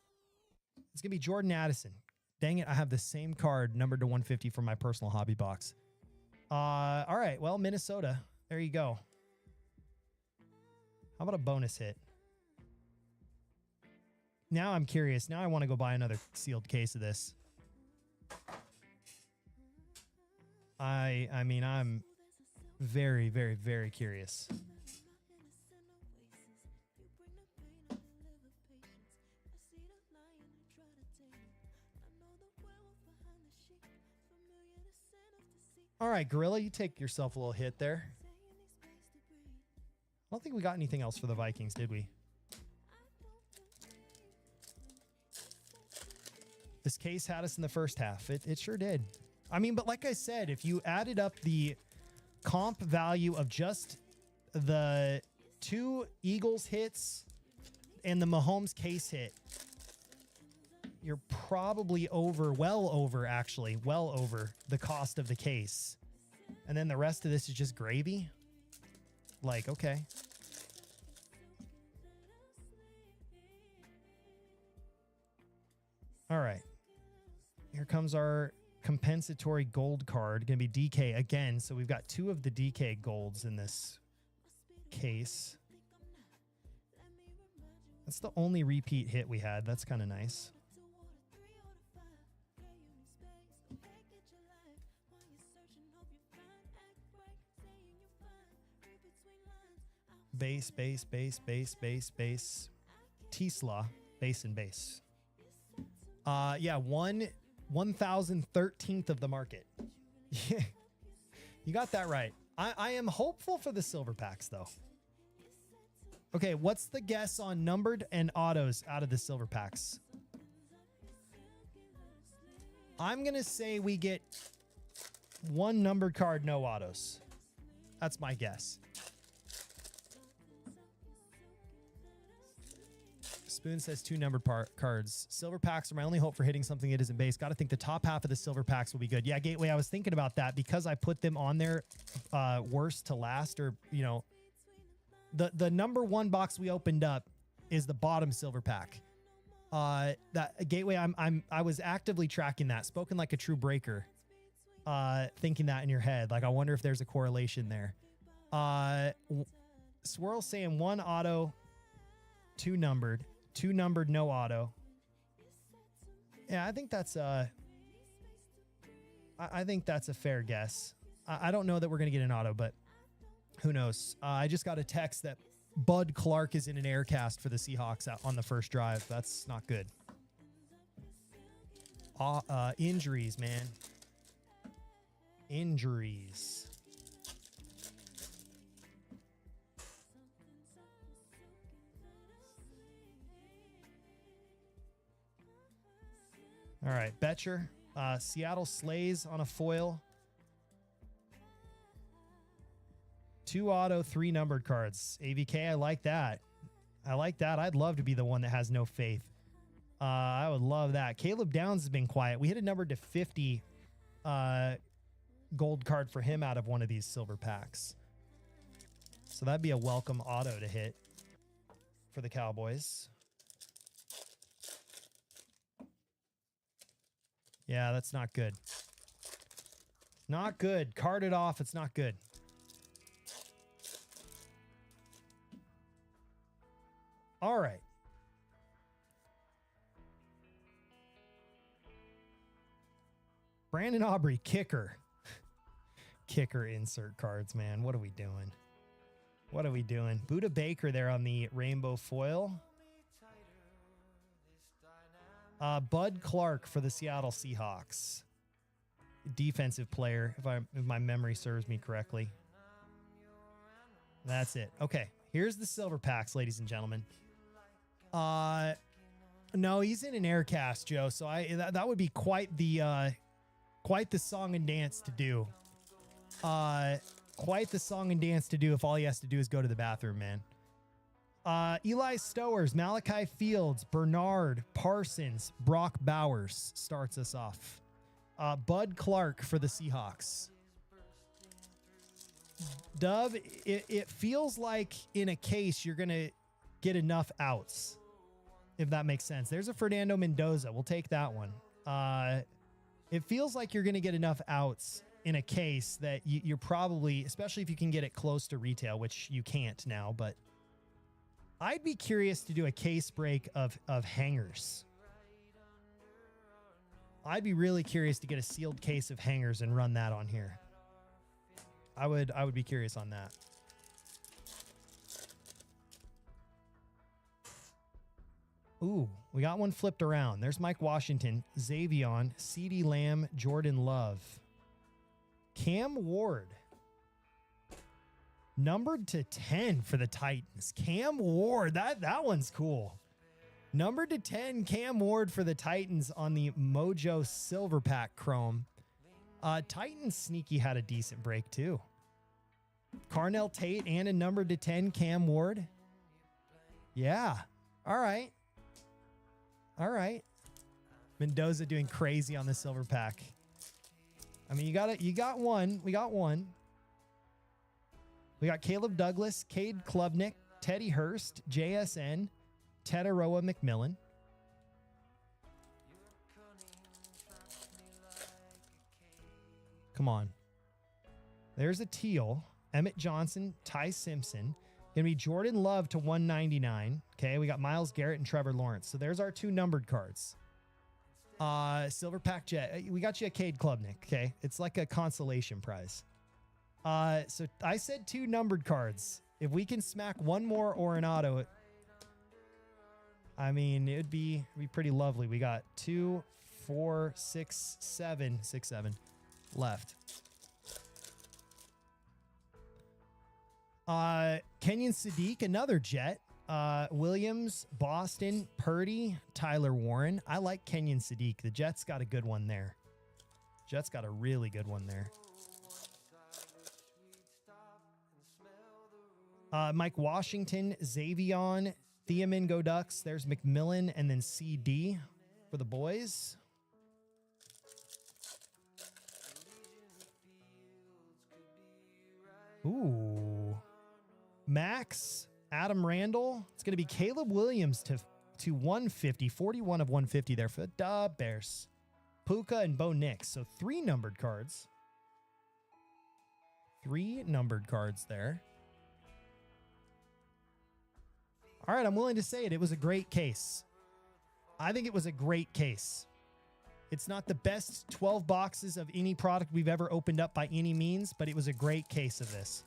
It's gonna be Jordan Addison. Dang it, I have the same card numbered to 150 for my personal hobby box. All right, well, Minnesota. There you go. How about a bonus hit? Now I'm curious. Now I want to go buy another sealed case of this. I mean, I'm very, very, very curious. All right, Gorilla, you take yourself a little hit there. I don't think we got anything else for the Vikings, did we? This case had us in the first half. It sure did. I mean, but like I said, if you added up the comp value of just the 2 Eagles hits and the Mahomes case hit, you're probably well over the cost of the case. And then the rest of this is just gravy. Like, okay. All right. Here comes our compensatory gold card. Going to be DK again. So we've got 2 of the DK golds in this case. That's the only repeat hit we had. That's kind of nice. Base, base, base, base, base, base. Tesla, base and base. Yeah, 1,013th of the market. You got that right. I am hopeful for the silver packs, though. Okay, what's the guess on numbered and autos out of the silver packs? I'm going to say we get 1 numbered card, no autos. That's my guess. Spoon says 2 numbered cards. Silver packs are my only hope for hitting something that isn't base. Got to think the top half of the silver packs will be good. Yeah, Gateway, I was thinking about that because I put them on there worst to last, or, you know, the number 1 box we opened up is the bottom silver pack. That Gateway, I was actively tracking that. Spoken like a true breaker. Thinking that in your head. Like, I wonder if there's a correlation there. Swirl saying 1 auto, 2 numbered. 2 numbered, no auto. Yeah, I think that's I think that's a fair guess. I don't know that we're gonna get an auto, but who knows? I just got a text that Bud Clark is in an air cast for the Seahawks out on the first drive. That's not good. Injuries, man. Injuries. All right, Betcher. Seattle Slays on a foil. 2 auto, 3 numbered cards. AVK, I like that. I like that. I'd love to be the one that has no faith. I would love that. Caleb Downs has been quiet. We hit a number to 50 gold card for him out of one of these silver packs. So that'd be a welcome auto to hit for the Cowboys. Yeah, that's not good. Not good. Card it off. It's not good. All right. Brandon Aubrey, kicker. Kicker insert cards, man. What are we doing? What are we doing? Buda Baker there on the rainbow foil. Bud Clark for the Seattle Seahawks. Defensive player, if my memory serves me correctly. That's it. Okay, here's the silver packs, ladies and gentlemen. No, he's in an air cast, Joe. So that would be quite the song and dance to do. Quite the song and dance to do if all he has to do is go to the bathroom, man. Eli Stowers, Malachi Fields, Bernard Parsons, Brock Bowers starts us off. Bud Clark for the Seahawks. Dove, it feels like in a case you're going to get enough outs, if that makes sense. There's a Fernando Mendoza. We'll take that one. It feels like you're going to get enough outs in a case that you're probably, especially if you can get it close to retail, which you can't now, but I'd be curious to do a case break of hangers. I'd be really curious to get a sealed case of hangers and run that on here. I would be curious on that. Ooh, we got one flipped around. There's Mike Washington, Xavion, CeeDee Lamb, Jordan Love. Cam Ward. Numbered to 10 for the Titans. Cam Ward, that one's cool. Numbered to 10, Cam Ward for the Titans on the Mojo Silver Pack Chrome. Titans sneaky had a decent break too. Carnell Tate and a numbered to 10, Cam Ward. Yeah. All right. All right. Mendoza doing crazy on the silver pack. I mean, you got one. We got one. We got Caleb Douglas, Cade Klubnik, Teddy Hurst, JSN, Tetaroa McMillan. Come on. There's a teal. Emmett Johnson, Ty Simpson. Gonna be Jordan Love to 199. Okay, we got Myles Garrett and Trevor Lawrence. So there's our two numbered cards. Silver Pack Jet. We got you a Cade Klubnik. Okay, it's like a consolation prize. So I said two numbered cards. If we can smack one more or an auto, I mean, it'd be pretty lovely. We got 2, 4, 6, 7 left. Kenyon Sadiq, another Jet. Williams, Boston, Purdy, Tyler Warren. I like Kenyon Sadiq. The Jets got a good one there. Jets got a really good one there. Mike Washington, Xavion, Theomin Go Ducks. There's McMillan and then CD for the boys. Ooh. Max, Adam Randall. It's going to be Caleb Williams to 150. 41 of 150 there for the Bears. Puka and Bo Nix. So 3 numbered cards. 3 numbered cards there. All right, I'm willing to say it. It was a great case. I think it was a great case. It's not the best 12 boxes of any product we've ever opened up by any means, but it was a great case of this.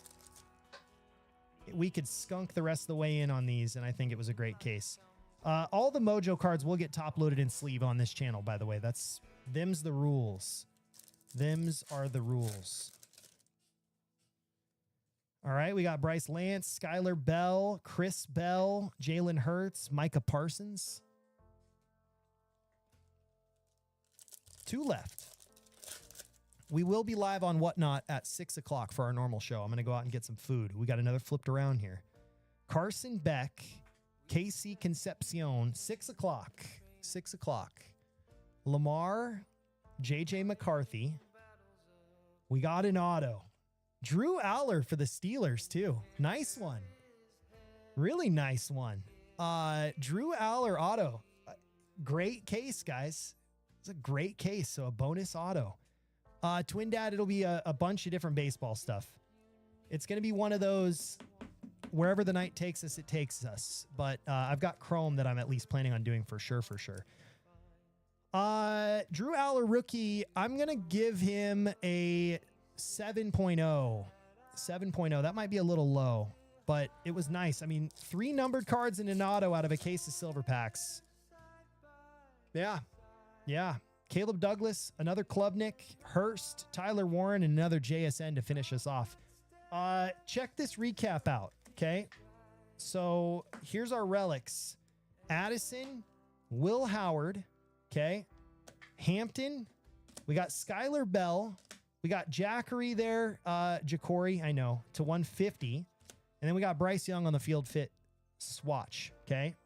We could skunk the rest of the way in on these, and I think it was a great case. All the Mojo cards will get top-loaded in sleeve on this channel, by the way. Them's the rules. Them's are the rules. All right, we got Bryce Lance, Skylar Bell, Chris Bell, Jalen Hurts, Micah Parsons. 2 left. We will be live on Whatnot at 6 o'clock for our normal show. I'm going to go out and get some food. We got another flipped around here. Carson Beck, Casey Concepcion, 6 o'clock. 6 o'clock. Lamar, JJ McCarthy. We got an auto. Drew Aller for the Steelers, too. Nice one. Really nice one. Drew Aller auto. Great case, guys. It's a great case. So a bonus auto. Twin Dad, it'll be a bunch of different baseball stuff. It's going to be one of those, wherever the night takes us, it takes us. But I've got Chrome that I'm at least planning on doing for sure. Drew Aller rookie, I'm going to give him a 7.0. 7.0. That might be a little low, but it was nice. I mean, 3 numbered cards in an auto out of a case of silver packs. Yeah. Yeah. Caleb Douglas, another Klubnik, Hurst, Tyler Warren, and another JSN to finish us off. Check this recap out, okay? So here's our relics. Addison, Will Howard, okay? Hampton, we got Skylar Bell, we got Jackery there, Ja'Cory, I know, to 150. And then we got Bryce Young on the field fit swatch, okay?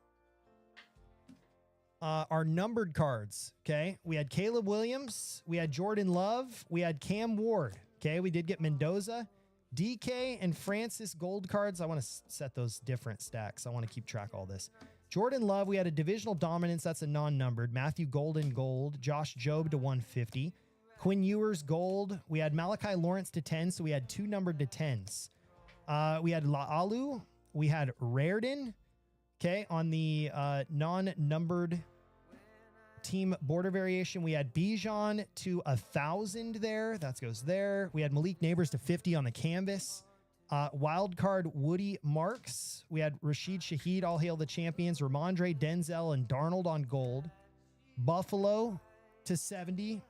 Our numbered cards, okay? We had Caleb Williams, we had Jordan Love, we had Cam Ward, okay? We did get Mendoza, DK, and Francis gold cards. I want to set those different stacks. I want to keep track of all this. Jordan Love, we had a divisional dominance. That's a non-numbered. Matthew Golden gold. Josh Jobe to 150. Quinn Ewers gold. We had Malachi Lawrence to 10, so we had 2 numbered to 10s. We had La'alu. We had Raridan. Okay, on the non-numbered team border variation, we had Bijan to 1,000 there. That goes there. We had Malik Neighbors to 50 on the canvas. Wild card Woody Marks. We had Rashid Shaheed, all hail the champions. Ramondre, Denzel, and Darnold on gold. Buffalo to 70.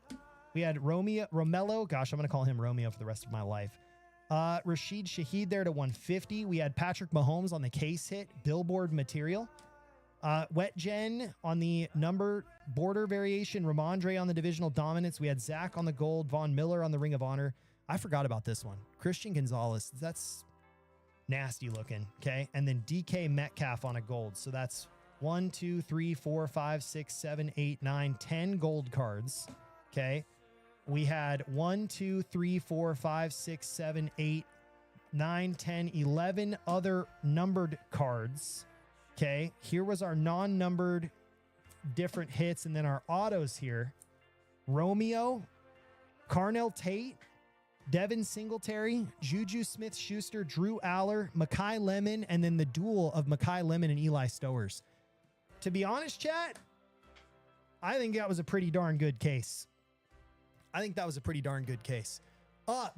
We had Romello. Gosh, I'm going to call him Romeo for the rest of my life. Rashid Shaheed there to 150. We had Patrick Mahomes on the case hit, billboard material. Wet Gen on the number border variation, Ramondre on the divisional dominance. We had Zach on the gold, Von Miller on the Ring of Honor. I forgot about this one. Christian Gonzalez, that's nasty looking, okay? And then DK Metcalf on a gold. So that's 1, 2, 3, 4, 5, 6, 7, 8, 9, 10 gold cards, okay? We had 1, 2, 3, 4, 5, 6, 7, 8, 9, 10, 11 other numbered cards. Okay, here was our non-numbered different hits, and then our autos here. Romeo, Carnell Tate, Devin Singletary, Juju Smith-Schuster, Drew Aller, Mekhi Lemon, and then the duel of Mekhi Lemon and Eli Stowers. To be honest, chat, I think that was a pretty darn good case.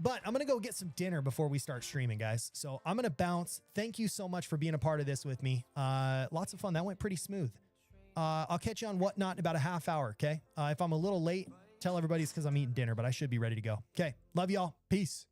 But I'm going to go get some dinner before we start streaming, guys. So I'm going to bounce. Thank you so much for being a part of this with me. Lots of fun. That went pretty smooth. I'll catch you on Whatnot in about a half hour, okay? If I'm a little late, tell everybody it's because I'm eating dinner, but I should be ready to go. Okay. Love y'all. Peace.